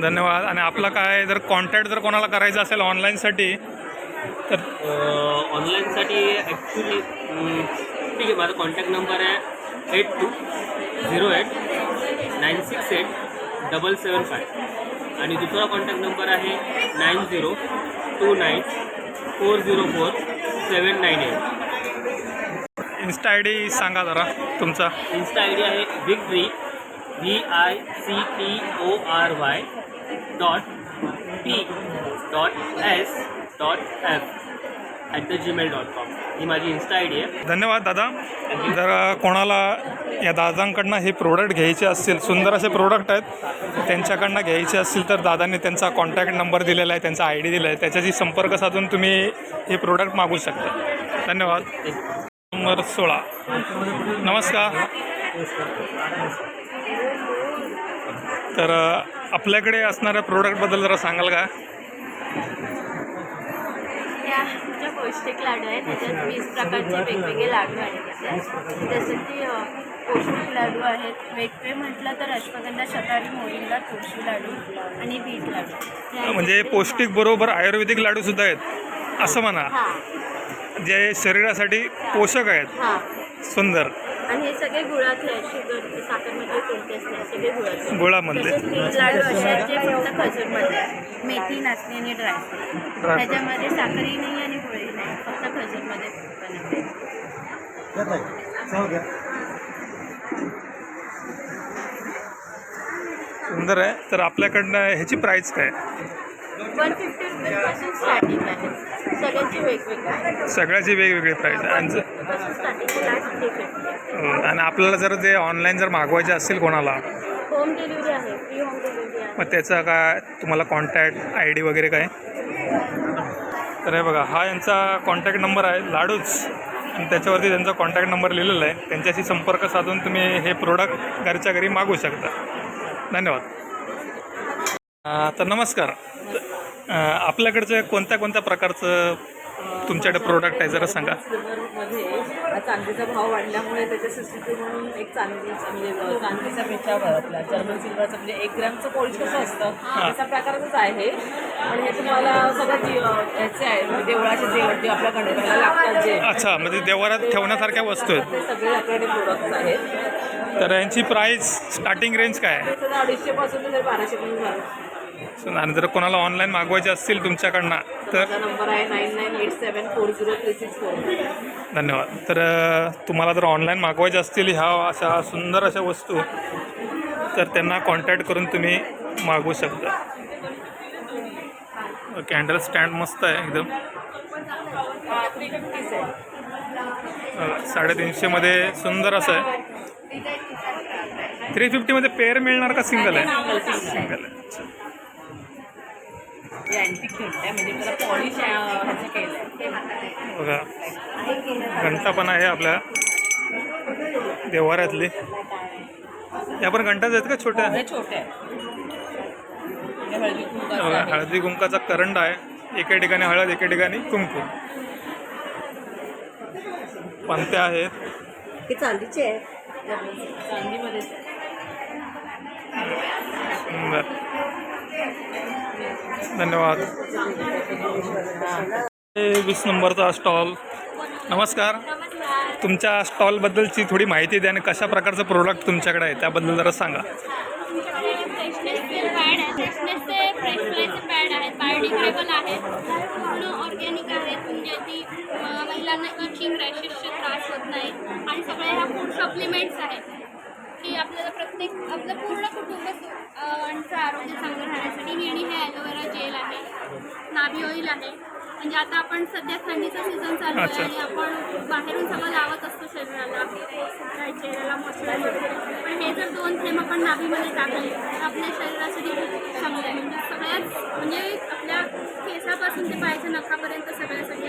धन्यवाद. आणि आपलं काय जर कॉन्टॅक्ट जर कोणाला करायचं असेल ऑनलाईनसाठी तर ऑनलाईनसाठी ॲक्च्युली ठीक आहे. माझा कॉन्टॅक्ट नंबर आहे 8208968775 आणि दुसरा कॉन्टॅक्ट नंबर आहे 9029404798. इन्स्टा आय डी सांगा जरा तुमचा. इन्स्टा आय डी आहे विक्ट्री VICTORY.P.S.F@gmail.com ही माझी इन्स्टा आय डी आहे. धन्यवाद दादा. जर कोणाला या दादांकडनं हे प्रोडक्ट घ्यायचे असतील, सुंदर असे प्रोडक्ट आहेत, त्यांच्याकडनं घ्यायचे असतील तर दादांनी त्यांचा कॉन्टॅक्ट नंबर दिलेला आहे, त्यांचा आय डी दिला आहे, त्याच्याशी संपर्क साधून तुम्ही हे प्रोडक्ट मागू शकता. धन्यवाद. नंबर 16. नमस्कार. तर आपल्याकडे असणाऱ्या प्रोडक्टबद्दल जरा सांगाल का? या आमच्या पौष्टिक लाडू आहेत. त्याच्यात 20 प्रकारचे वेगवेगळे लाडू आहेत. जसं की पौष्टिक लाडू आहेत. वेगळे म्हटलं तर अश्वगंधा, शतावरी, मोरिंगा, तुळशी लाडू आणि बीट लाडू. हे आहेत. म्हणजे पौष्टिक बरोबर आयुर्वेदिक लाडूसुद्धा आहेत असं म्हणा, हां जे शरीरासाठी पोषक आहेत. हां. सुंदर. आणि हे सगळे गुळाचे आहेत. शुगर साखरमध्ये कोणतेच नाही, सगळे गुळाचे. गुळामधले. तसेच बीट लाडू असे आहेत जे फक्त खजूरमध्ये आहेत. मेथी, नाचणी आणि ड्रायफ्रूट. ह्याच्यामध्ये साखरही नाही आणि गुळही नाही, फक्त खजूरमध्ये बनवते. सुंदर आहे. तर आपल्याकडनं ह्याची प्राईस काय? 150 रुपयापासून स्टार्टिंग आहे. सगळ्यांची वेगवेगळी. सगळ्याची वेगवेगळी प्राईस आहे. आणि स्टार्टिंग लास्ट 350. आणि आपल्याला जर ते ऑनलाईन जर मागवायचे असतील कोणाला, होम डिलिव्हरी आहे, फ्री होम डिलिव्हरी आहे. मग त्याचा काय तुम्हाला कॉन्टॅक्ट आय डी वगैरे काय? तर हे बघा, हा यांचा कॉन्टॅक्ट नंबर आहे लाडूच, आणि त्याच्यावरती त्यांचा कॉन्टॅक्ट नंबर लिहिलेला आहे. त्यांच्याशी संपर्क साधून तुम्ही हे प्रोडक्ट घरच्या घरी मागवू शकता. धन्यवाद. तर नमस्कार. आपल्याकडचं कोणत्या कोणत्या प्रकारचं तुमच्याकडे प्रोडक्ट आहे जरा सांगा. मध्ये चांदीचा भाव वाढल्यामुळे त्याच्या सबस्टिट्यूट म्हणून एक चांदीचा म्हणजे चांदीचा पेचावर आपला जर्मन सिल्वरचं म्हणजे 1 ग्रॅमचं पॉलिश कसं असतं त्याचा प्रकारच आहे हे. पण हे तुम्हाला सगळं ह्याचे आहे म्हणजे देवळाचे जे आपल्या गणपतीला लागतात जे. अच्छा, म्हणजे देवारात ठेवण्यासारख्या वस्तू आहेत. ते सगळे आपल्याकडे प्रोडक्ट्स आहेत. तर यांची प्राईस स्टार्टिंग रेंज काय आहे? सध्या 250 पासून ते 1200 पर्यंत झालं. आणि जर कोणाला ऑनलाईन मागवायचे असतील तुमच्याकडनं तर माझा नंबर आहे 9987403664. धन्यवाद. तर तुम्हाला जर ऑनलाईन मागवायचे असतील ह्या अशा सुंदर अशा वस्तू तर त्यांना कॉन्टॅक्ट करून तुम्ही मागवू शकता. कॅन्डल स्टँड मस्त आहे एकदम. 350 आहे. 350मध्ये सुंदर असं आहे. 350मध्ये पेअर मिळणार का सिंगल आहे? सिंगल आहे. हे अँटिक आहे म्हणजे त्याला पॉलिश ह्याची केस आहे. बघा, घंटा पण आहे आपल्या देवाऱ्यातली. या पण घंटाच आहेत का छोट्या? हे छोटे आहे. हे हळदी कुंकवाचं बघा, आहे. हळदी कुंकाचा करंड आहे. एके ठिकाणी हळद, एके ठिकाणी कुंकू. पंत्या आहेत. हे चांदीचे आहे. चांदीमध्ये सुंदर. धन्यवाद. 20 नंबरचा स्टॉल. नमस्कार. तुमच्या स्टॉलबद्दलची थोडी माहिती द्या आणि कशा प्रकारचं प्रोडक्ट तुमच्याकडे आहे त्याबद्दल जरा सांगा. फ्रेशनेसचे पॅड आहे. फ्रेशनेसचे फ्रेश फ्लायचे पॅड आहेत. बायोडिग्रेडेबल आहेत. पूर्ण ऑर्गॅनिक आहेत. म्हणजे ती महिलांना इचिंग रॅशेसचे त्रास होत नाही. आणि सगळे ह्या फूड सप्लिमेंट्स आहेत की आपल्याला आपलं पूर्ण कुटुंबाचं आरोग्य चांगलं राहण्यासाठी. आणि हे ॲलोवेरा जेल आहे, नाभी ऑइल आहे. म्हणजे आता आपण सध्या थंडीचा सीझन चालू आहे आणि आपण बाहेरून सगळं लावत असतो शरीराला, चेहऱ्याला मॉइश्चरायझर. पण हे जर 2 थेंब आपण नाभीमध्ये टाकले तर आपल्या शरीरासाठी खूप चांगलं आहे. म्हणजे सगळ्याच म्हणजे आपल्या केसापासून ते पायाच्या नखापर्यंत सगळ्यासाठी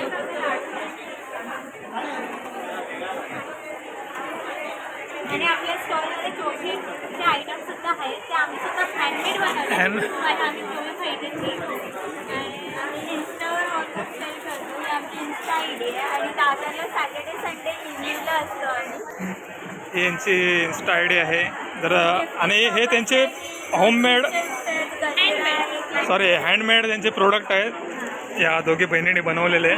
आणि आपल्या स्टॉलमध्ये चॉकलेटचे आयटम सुद्धा आहेत. ते आम्ही सुद्धा हँडमेड बनवले. आम्ही तुम्ही माहिती आणि इन्स्टावर ऑलमोस्ट सेल करतो. ही आमची इन्स्टा आय डी आहे आणि दादरला सॅटर्डे संडे इव्हनिंगला असतो आम्ही. ही यांची इन्स्टा आय डी आहे. तर आणि हे त्यांचे होममेड हँडमेड त्यांचे प्रोडक्ट आहेत. या दोघी बहिणींनी बनवलेले.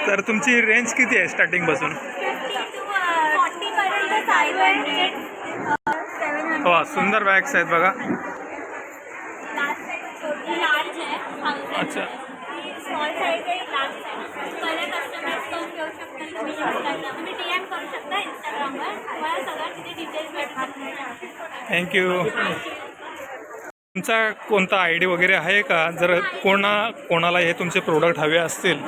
तर तुमची रेंज किती आहे स्टार्टिंगपासून? 40 पर्यंत 500 700. हो, सुंदर बॅग्स आहेत बघा. लार्ज आहे. अच्छा, स्मॉल साईज आहे, लार्ज साईज. कलर कस्टमाइज करून घेऊ शकता तुम्ही. तुम्ही DM करू शकता इंस्टाग्रामवर. तुम्हाला सगळं तिथे डिटेल्स भेटतात. थँक्यू. तुमचा कोणता आय डी वगैरे आहे का? जर कोणाला हे तुमचे प्रोडक्ट हवे असतील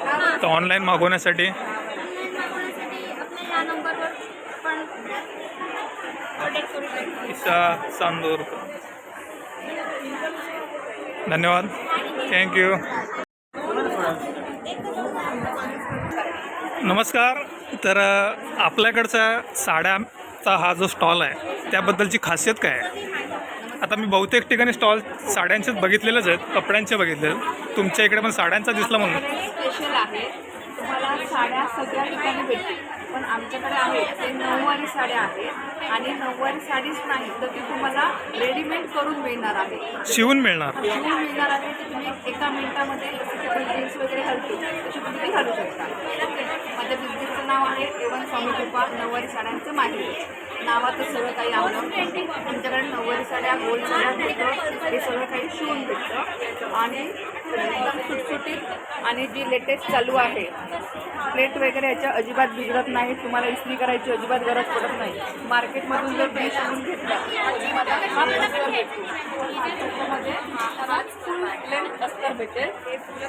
तर ऑनलाईन मागवण्यासाठी? ऑनलाईन मागवण्यासाठी आपल्या या नंबरवर पण कॉन्टॅक्ट करू शकतो. ईशा चांदूर. धन्यवाद. थँक्यू. नमस्कार. तर आपल्याकडचा साड्यांचा हा जो स्टॉल आहे त्याबद्दलची खासियत काय आहे? आता मी बहुतेक ठिकाणी स्टॉल साड्यांचेच बघितलेलेच आहेत, कपड्यांचे बघितले. तुमच्या इकडे पण साड्यांचा दिसला म्हणून. स्पेशल आहे तुम्हाला साड्या सगळ्या ठिकाणी भेटतील, पण आमच्याकडे आहेत ते नऊवारी साड्या आहेत आणि नऊवारी साडीच नाही तर ती तुम्हाला रेडीमेड करून मिळणार आहे, शिवून मिळणार. शिवून मिळणार आहे. की तुम्ही एका मिनिटामध्ये जसं की आपण जीन्स वगैरे घालतो तशी तुम्ही ती घालू शकता. माझ्या बिझनेसचं नाव आहे एवन स्वामी कृपा नऊवारी साड्यांचं माहेर. नावाचं सगळं काही आपलं आमच्याकडे नऊवारी साड्या गोल साड्या भेटतं, हे सगळं काही शिवून भेटतं आणि एकदम सुटसुटीत आणि जी लेटेस्ट चालू आहे. प्लेट वगैरे ह्याच्या अजिबात बिघडत नाही, तुम्हाला इस्त्री करायची अजिबात गरज पडत नाही. मार्केटमधून जर तुम्ही शिवून घेतला हा अस्तर भेटतो. त्याच्यामध्ये फुल लेंथ अस्तर भेटेल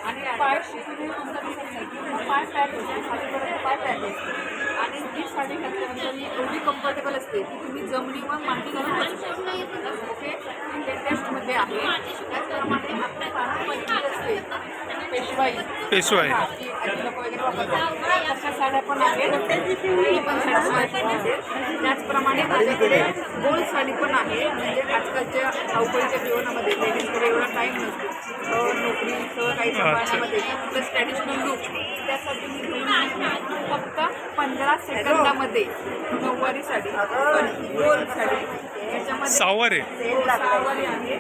आणि पाय शिकून पाय पॅक होते, खालीपर्यंत पाय पॅक होते आणि जी साडी घातल्यानंतर ही एवढी कम्फर्टेबल असते की तुम्ही जमिनीवर मांडी घालून बसू शकता. ओके, लेटेस्टमध्ये आहे. त्याचप्रमाणे आपल्या पारंपरिक असते पेशवाई आजी लोक वगैरे वापरतात तशा साड्या पण आहेत, ती पण साड्या. त्याचप्रमाणे माझ्याकडे गोल साडी पण आहे. म्हणजे आजकालच्या धावपळीच्या जीवनामध्ये लेडीजकडे एवढा टाईम नसतो, नोकरी सगळं काही सांभाळण्यामध्ये प्लस ट्रॅडिशनल लुक. त्यासाठी मी फक्त 15 सेकंदामध्ये नऊवारी साडी गोल साडी त्याच्यामध्ये सहावारी सहावारी आहे.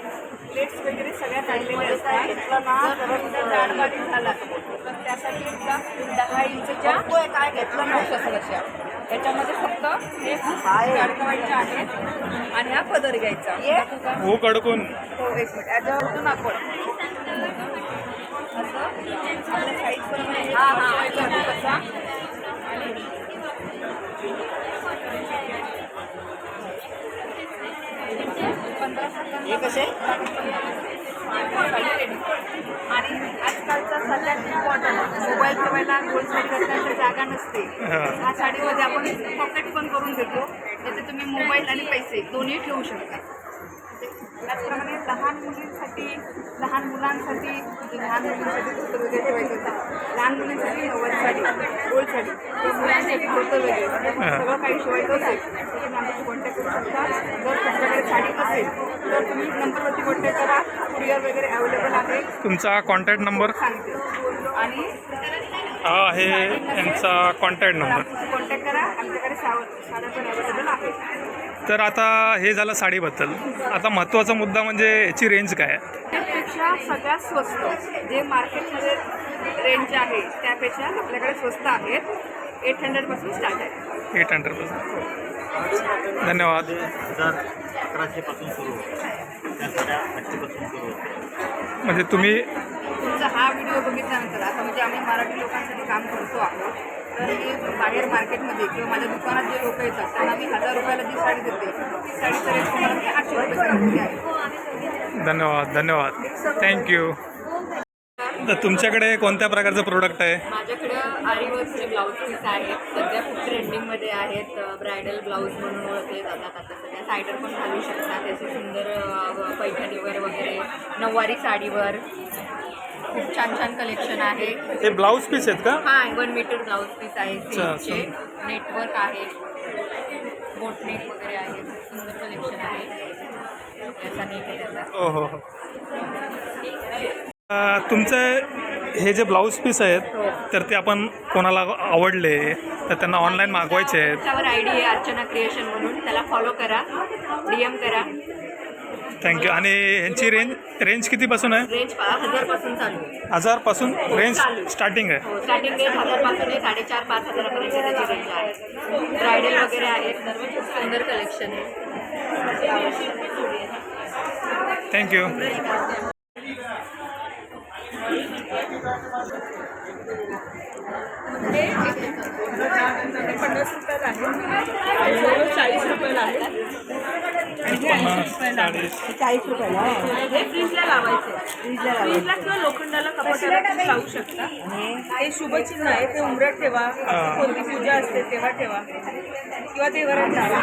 प्लेट्स वगैरे सगळ्या काढलेल्या असतात. जर तुमचा जाडबारी झाला तर त्यासाठी एकदा 10 इंचच्या काय घेतलं नव्हतं. याच्यामध्ये फक्त एक अडकवायचे आहेत आणि हा पदर घ्यायचा. हो कडकून हो, एक मिनिट याच्यावरतून आपण असं आपल्या साईजप्रमाणे कसा आणि आजकालचा सगळ्यात इम्पॉर्टंट मोबाईल ठेवायला गोल साडी करण्याची जागा नसते. ह्या साडीमध्ये आपण पॉकेट पण करून देतो, त्याचे तुम्ही मोबाईल आणि पैसे दोन्ही ठेवू शकता. त्याचप्रमाणे लहान मुलींसाठी लहान मुलांसाठी म्हणजे लहान मुलींसाठी धोतर वगैरे ठेवायचं होतं, लहान मुलींसाठी नऊवारी साडी गोल साडी तर मुलांसाठी धोतर वगैरे सगळं काही शिवायचं असेल तर तुम्ही आमच्याशी कॉन्टॅक्ट करू शकता. जर तुमच्याकडे साडी असेल तर तुम्ही नंबरवरती कॉन्टॅक्ट करा, कुरिअर वगैरे अवेलेबल आहे. तुमचा कॉन्टॅक्ट नंबर सांगते आणि हा आहे यांचा कॉन्टॅक्ट नंबर. कॉन्टॅक्ट करा, आमच्याकडे साड्या पण अवेलेबल आहे. तर आता हे झालं साडीबद्दल. आता महत्त्वाचा मुद्दा म्हणजे याची रेंज काय आहे. त्यापेक्षा सगळ्यात स्वस्त जे मार्केटमध्ये रेंज आहे त्यापेक्षा आपल्याकडे स्वस्त आहेत. 800पासून स्टार्ट आहे. 800पासून. धन्यवाद. 1100पासून सुरू होते, त्या साड्या 800पासून सुरू होते. म्हणजे तुम्ही तुमचा हा व्हिडिओ बघितल्यानंतर आता म्हणजे आम्ही मराठी लोकांसाठी काम करतो आहोत, तर हे बाहेर मार्केटमध्ये किंवा माझ्या दुकानात जे लोक येतात त्यांना मी 1000 रुपयाला जी साडी देते ती साडीचा रेट तुम्हाला मी 800 रुपये सांगते आहे. धन्यवाद. धन्यवाद. थँक्यू. तर तुमच्याकडे कोणत्या प्रकारचं प्रोडक्ट आहे. माझ्याकडं आरीवर्कचे ब्लाऊज पीस आहेत, सध्या खूप ट्रेंडिंगमध्ये आहेत. ब्रायडल ब्लाऊज म्हणून ओळखले जातात. आता सध्या सायडर पण घालू शकतात, त्याचे सुंदर पैठणीवर वगैरे नऊवारी साडीवर खूप छान छान कलेक्शन आहे. हे ब्लाऊज पीस आहेत का. हां, 1 मीटर ब्लाऊज पीस आहे, सिल्कचे नेटवर्क आहे, बोटनेक वगैरे आहे. सुंदर कलेक्शन आहे. याचा नेट आहे त्याचा. हो हो हो. तुमचं हे जे ब्लाऊज पीस आहेत तर ते आपण कोणाला आवडले तर त्यांना ऑनलाईन मागवायचे आहेत. त्यावर आयडी आहे अर्चना क्रिएशन म्हणून, त्याला फॉलो करा, DM करा. थँक्यू. आणि ह्यांची रेंज कितीपासून आहे. रेंज 1000पासून चालू आहे. 1000पासून रेंज स्टार्टिंग आहे. हो, स्टार्टिंग रेंज 1000पासून आहे. 4,500-5,000 पर्यंत त्याची रेंज आहे. ब्रायडल वगैरे आहेत, सर्व खूप सुंदर कलेक्शन आहे. थँक्यू. हे 50 रुपयाला आहे, 40 रुपयाला आहे आणि हे 80 रुपयाला आहे. 40 रुपयाला हे फ्रीजला लावायचे, फ्रीजला किंवा लोखंडाला कपाटाला तुम्ही लावू शकता. हे शुभचिन्ह आहे, ते उंबरट ठेवा, कोणती पूजा असते तेव्हा ठेवा किंवा देवरात लावा.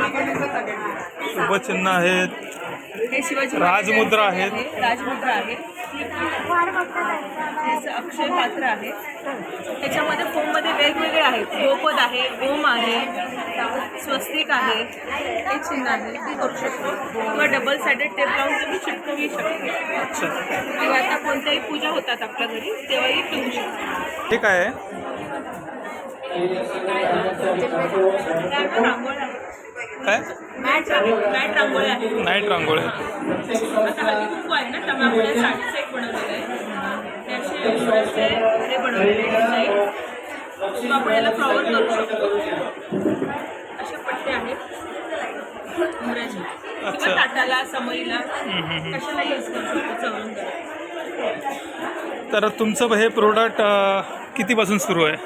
शुभचिन्ह आहेत, हे शिवाजी राजमुद्रा आहेत. राजमुद्रा आहे, हे अक्षय पात्र आहे. त्याच्यामध्ये फोममध्ये वेगवेगळे आहेत. गोपद आहे, ओम आहे, स्वस्तिक आहे, हे चिन्ह आहे, ते करू शकतो किंवा डबल साइडेड टेप लावून तुम्ही चिटकवू शकतो किंवा आता कोणत्याही पूजा होतात आपल्या घरी तेव्हाही ठेवू शकतो. ठीक आहे. काय मॅट रांगोळी आहे. नाईट रांगोळी आता हल्ली खूप आहे ना, त्यामुळे साडीचं एक बनवलेलं आहे. त्याचे हे बनवलेले डिझाईन किंवा आपण याला फ्लॉवर करू शकतो. अशा पट्टे आहेत मोराचे, अच्छा. किंवा ताटाला समईला कशाला यूज करू शकतो चवरून करा. तर तुमचं हे प्रोडक्ट कितीपासून सुरू आहे?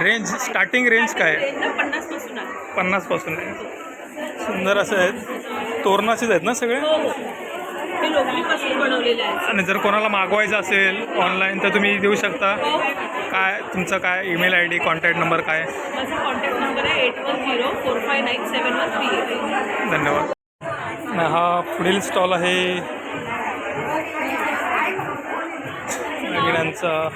रेंज स्टार्टिंग रेंज काय आहे? 50 पासून आहे. 50 पासून आहे. सुंदर असं आहेत, तोरणाचेच आहेत ना सगळे? हो, हे लोकरीपासून बनवलेले आहे. आणि जर कोणाला मागवायचं असेल ऑनलाईन तर तुम्ही देऊ शकता. काय तुमचं काय email I D, contact number काय? माझा कॉन्टॅक्ट नंबर आहे 8104597138. धन्यवाद. आणि हा पुढील स्टॉल आहे दागिन्यांचा.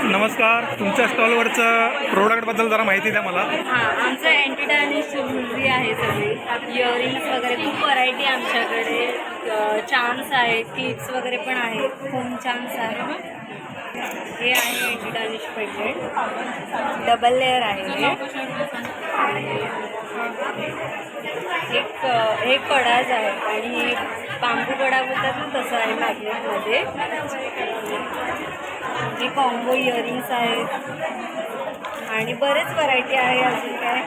नमस्कार, तुमच्या स्टॉलवरचं प्रोडक्टबद्दल जरा माहिती द्या मला. हां, आमचं अँटिडा आणि ज्वेलरी आहे सगळी. इयरिंग्स वगैरे खूप व्हरायटी आमच्याकडे. चान्स आहे, क्लिप्स वगैरे पण आहेत. होम चान्स आहे. हे आहे अँटिडानिश पेंडेंट, डबल लेअर आहे हे. एक कडाच आहे आणि बांबू कडा बोलतात ना तसं आहे मॅग्नेटमध्ये. हे कॉम्बो इयरिंग्स आहेत आणि बरेच व्हरायटी आहे. अजून काय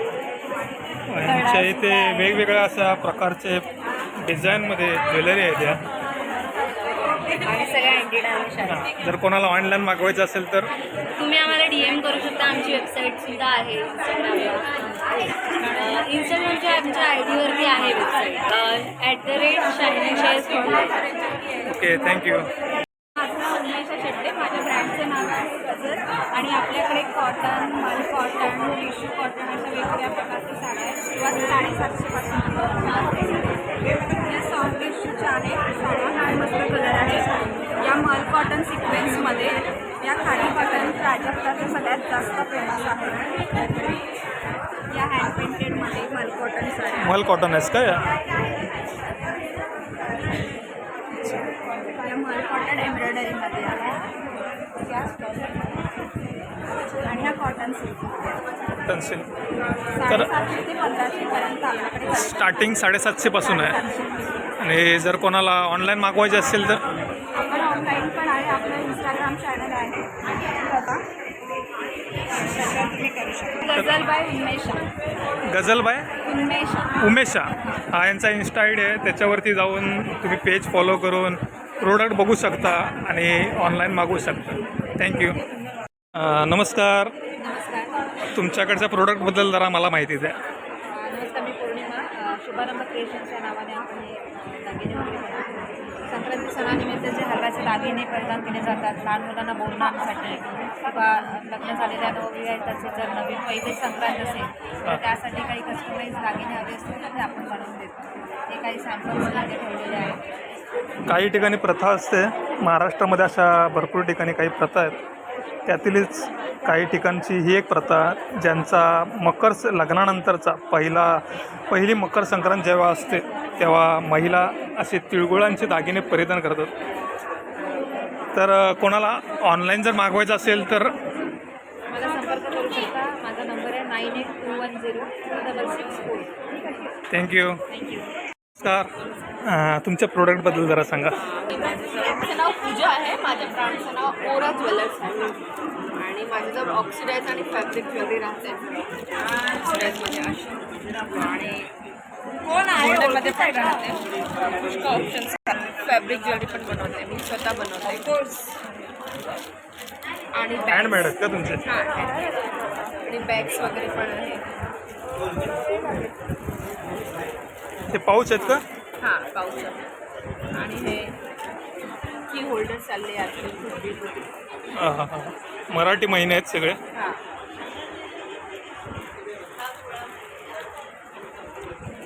आमच्या इथे वेगवेगळ्या अशा प्रकारचे डिझाईनमध्ये ज्वेलरी आहे त्या. आणि सगळ्या अँटिडानिश आहे. जर कोणाला ऑनलाईन मागवायचं असेल तर तुम्ही आम्हाला DM करू शकता. आमची वेबसाईटसुद्धा आहे इंस्टाग्रामला. इंस्टाग्रामच्या आमच्या ID वरती आहे वेबसाईट @ShinyShares. Okay, thank you. माझं उमेशा शेट्टे, माझ्या ब्रँडचं नाव आहे गजर. आणि आपल्याकडे कॉटन, मल कॉटन, टिश्यू कॉटन अशा वेगवेगळ्या प्रकारच्या साड्या आहेत. सुरुवात 750 पासून. या सॉफ्ट टिश्यूच्या आहेत साड्या. हा मस्त कलर आहे. या मल कॉटन सिक्वेन्समध्ये या खाडी कॉटन प्राजक्ताचं सगळ्यात जास्त फेमस आहे. या हँड पेंटेडमध्ये मल कॉटन साड्या. मल कॉटन आहेस का या? या मल कॉटन एम्ब्रॉयडरीमध्ये आहे. आणि ह्या कॉटन सिल्क. पेन्सिल तर 750 ते 1500 पर्यंत आपल्याकडे स्टार्टिंग 750 पासून आहे. आणि जर कोणाला ऑनलाईन मागवायचे असेल तर आपण ऑनलाईन पण आहे. आपलं इंस्टाग्राम चॅनल आहे. गझल बाय उन्मेषा. गझल बाय उन्मेषा. उमेशा हा यांचा इन्स्टा आय डी आहे. त्याच्यावरती जाऊन तुम्ही पेज फॉलो करून प्रोडक्ट बघू शकता आणि ऑनलाईन मागवू शकता. थँक्यू. नमस्कार, तुमच्याकडच्या प्रोडक्टबद्दल जरा मला माहिती द्या. नमस्कार, मी पौर्णिमा. शुभारंभ क्रिएशनच्या नावाने आपण हे दागिने वगैरे बनवतो. संक्रांती सणानिमित्त जे हलव्याचे दागिने परिधान केले जातात लहान मुलांना बोलण्यासाठी किंवा लग्न झालेल्या नवविवाहिताचे जर नवीन पहिली संक्रांत असेल तर त्यासाठी काही कस्टमाइज दागिने हवे असतील तर ते आपण बनवून देतो. हे काही सॅम्पल्स इथे ठेवलेले आहेत. काही ठिकाणी प्रथा असते, महाराष्ट्रामध्ये अशा भरपूर ठिकाणी काही प्रथा आहेत. त्यातीलच काही ठिकाणची ही एक प्रथा ज्यांचा लग्नानंतरचा पहिली मकर संक्रांत जेव्हा असते तेव्हा महिला असे तिळगुळांचे दागिने परिधान करतात. तर कोणाला ऑनलाईन जर मागवायचं असेल तर मला संपर्क करू शकता. माझा नंबर आहे 9821026664. थँक्यू. नमस्कार, तुमच्या प्रोडक्टबद्दल जरा सांगा. माझं नाव पूजा आहे. माझ्या ब्रँडचं नाव ओरा ज्वेलर्स आहे. आणि माझ्याजवळ ऑक्सिडाईज आणि फॅब्रिक ज्वेलरी राहते. ऑक्सिडाईजमध्ये अशी आणि गोल्डनमध्ये पण राहते. पुष्कळ ऑप्शन्स. फॅब्रिक ज्वेलरी पण बनवते मी, स्वतः बनवते. आणि हँडमेड आहेत का तुमचे? हां, आणि बॅग्स वगैरे पण आहे. ते पाऊच आहेत का? हां, पाऊच. आणि हे की होल्डर चालले आहेत. हां. मराठी महिने आहेत सगळे. हां.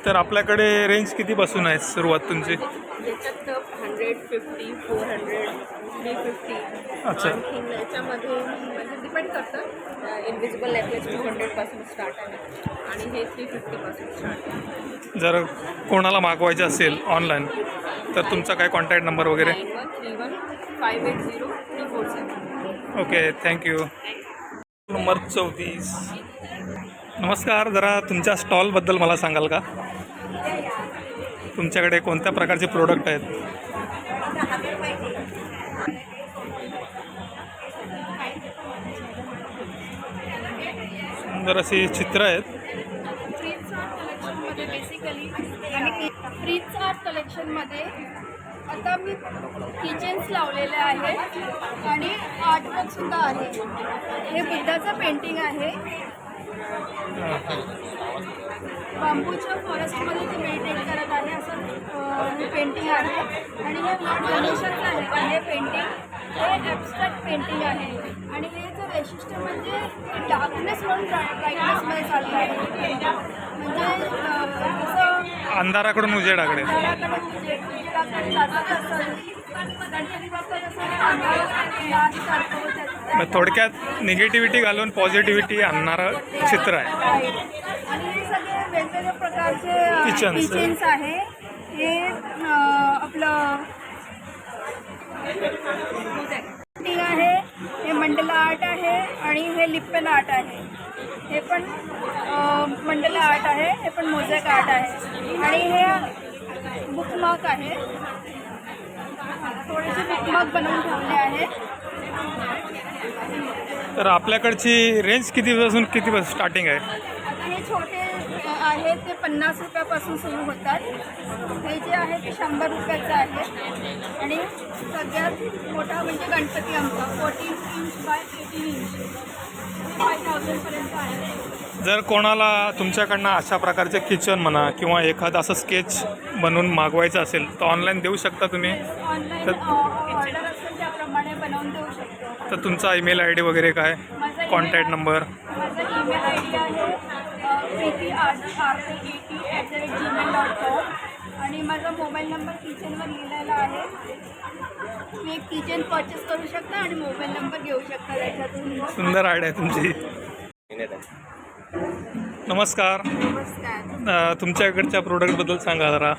तर आपल्याकडे रेंज कितीपासून आहे सुरुवात तुमची? याच्यात 150, 400 350. अच्छा. आणखीन याच्यामध्ये म्हणजे डिपेंड करतं. इनविजिबल नेकलेस 200 पासून स्टार्ट आहे आणि हे 350 पासून स्टार्ट आहे. जर कोणाला मागवायचे असेल ऑनलाईन तर तुमचा काय कॉन्टॅक्ट नंबर वगैरे? 9131 580 347. Okay, thank you. नंबर 34. नमस्कार, जरा तुमच्या स्टॉलबद्दल मला सांगाल का? तुमच्याकडे कोणत्या प्रकारचे प्रोडक्ट आहेत? सुंदर अशी चित्र आहेत. फ्रीज आर्ट कलेक्शनमध्ये बेसिकली आणि फ्रीज आर्ट कलेक्शनमध्ये आता मी किचन्स लावलेले आहेत आणि आर्टवर्कसुद्धा आहे. हे बुद्धाचं पेंटिंग आहे. बांबूच्या फॉरेस्टमध्ये ते मेडिटेट करत आहे असं हे पेंटिंग आहे. आणि हे गणेशाचं आहे. हे पेंटिंग हे ॲबस्ट्रॅक्ट पेंटिंग आहे आणि हे जे वैशिष्ट्य म्हणजे डार्कनेस म्हणून ब्राईटनेसमध्ये चाललं आहे. म्हणजे जसं अंधाराकडून उजेडाकडे. मग थोडक्यात निगेटिव्हिटी घालून पॉझिटिव्हिटी आणणारं चित्र आहे. आणि हे सगळे वेगवेगळ्या प्रकारचे किचन्स. किचन्स आहे. हे आपलं पेंटिंग आहे. हे मंडला आर्ट आहे आणि हे लिप्पन आर्ट आहे. हे पण मंडला आर्ट आहे. हे पण मोझॅक आर्ट आहे. आणि हे बुकमार्क आहे. थोडेसे बुकमार्क बनवून ठेवले आहे. तर आपल्याकडची रेंज कितीपासून किती स्टार्टिंग आहे? हे छोटे आहेत ते 50 रुपयापासून सुरू होतात. हे जे आहे ते 100 रुपयाचं आहे. आणि सगळ्यात मोठा म्हणजे गणपती आमचा 14 इंच बाय 18 इंच 5000पर्यंत आहे. जर कोणाला तुमच्याकडनं अशा प्रकारचे किचन म्हणा किंवा एखादं असं स्केच बनवून मागवायचं असेल तर ऑनलाईन देऊ शकता तुम्ही? ऑनलाईन ऑर्डर असेल त्याप्रमाणे बनवून देऊ शकतो. तर तुमचा ईमेल आय डी वगैरे काय, कॉन्टॅक्ट नंबर? माझा ईमेल आय डी आहे preeti@gmail.com आणि माझा मोबाईल नंबर किचनवर लिहिलेला आहे. तुम्ही एक किचन परचेस करू शकता आणि मोबाईल नंबर घेऊ शकता त्याच्यातून. सुंदर आयडिया आहे तुमची. नमस्कार. नमस्कार. तुमच्याकडच्या प्रोडक्टबद्दल सांगा जरा.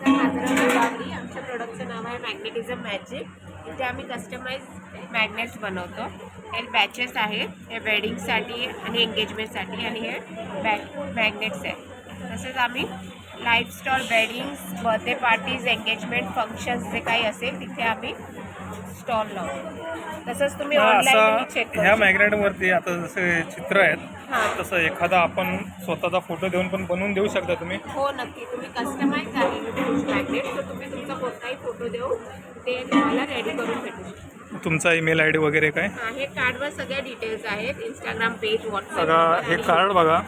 माझं नाव बाबरी. आमच्या प्रोडक्टचं नाव आहे मॅग्नेटिझम मॅजिक. इथे आम्ही कस्टमाइज मॅग्नेट्स बनवतो. हे बॅचेस आहेत. हे वेडिंगसाठी आणि एंगेजमेंटसाठी आणि हे मॅग्नेट्स आहेत. तसेच आम्ही life stall, weddings, birthday parties, engagement functions जे काही असेल तिथे आम्ही स्टॉल लावतो. तसंच तुम्ही ऑनलाईन चेक ह्या करू. मॅग्नेटवरती आता जसे चित्र आहेत हां. तसं एखादा आपण स्वतःचा फोटो देऊन पण बनवून देऊ शकता तुम्ही? हो, नक्की. तुम्ही कस्टमाइज आहे मॅग्नेट तर तुम्ही तुमचा कोणताही फोटो देऊ ते तुम्हाला रेडी करून भेटू शकतो. तुमचा ईमेल आय डी वगैरे काय? हां, हे कार्डवर सगळ्या डिटेल्स आहेत. Instagram page, WhatsApp. बघा हे कार्ड बघा.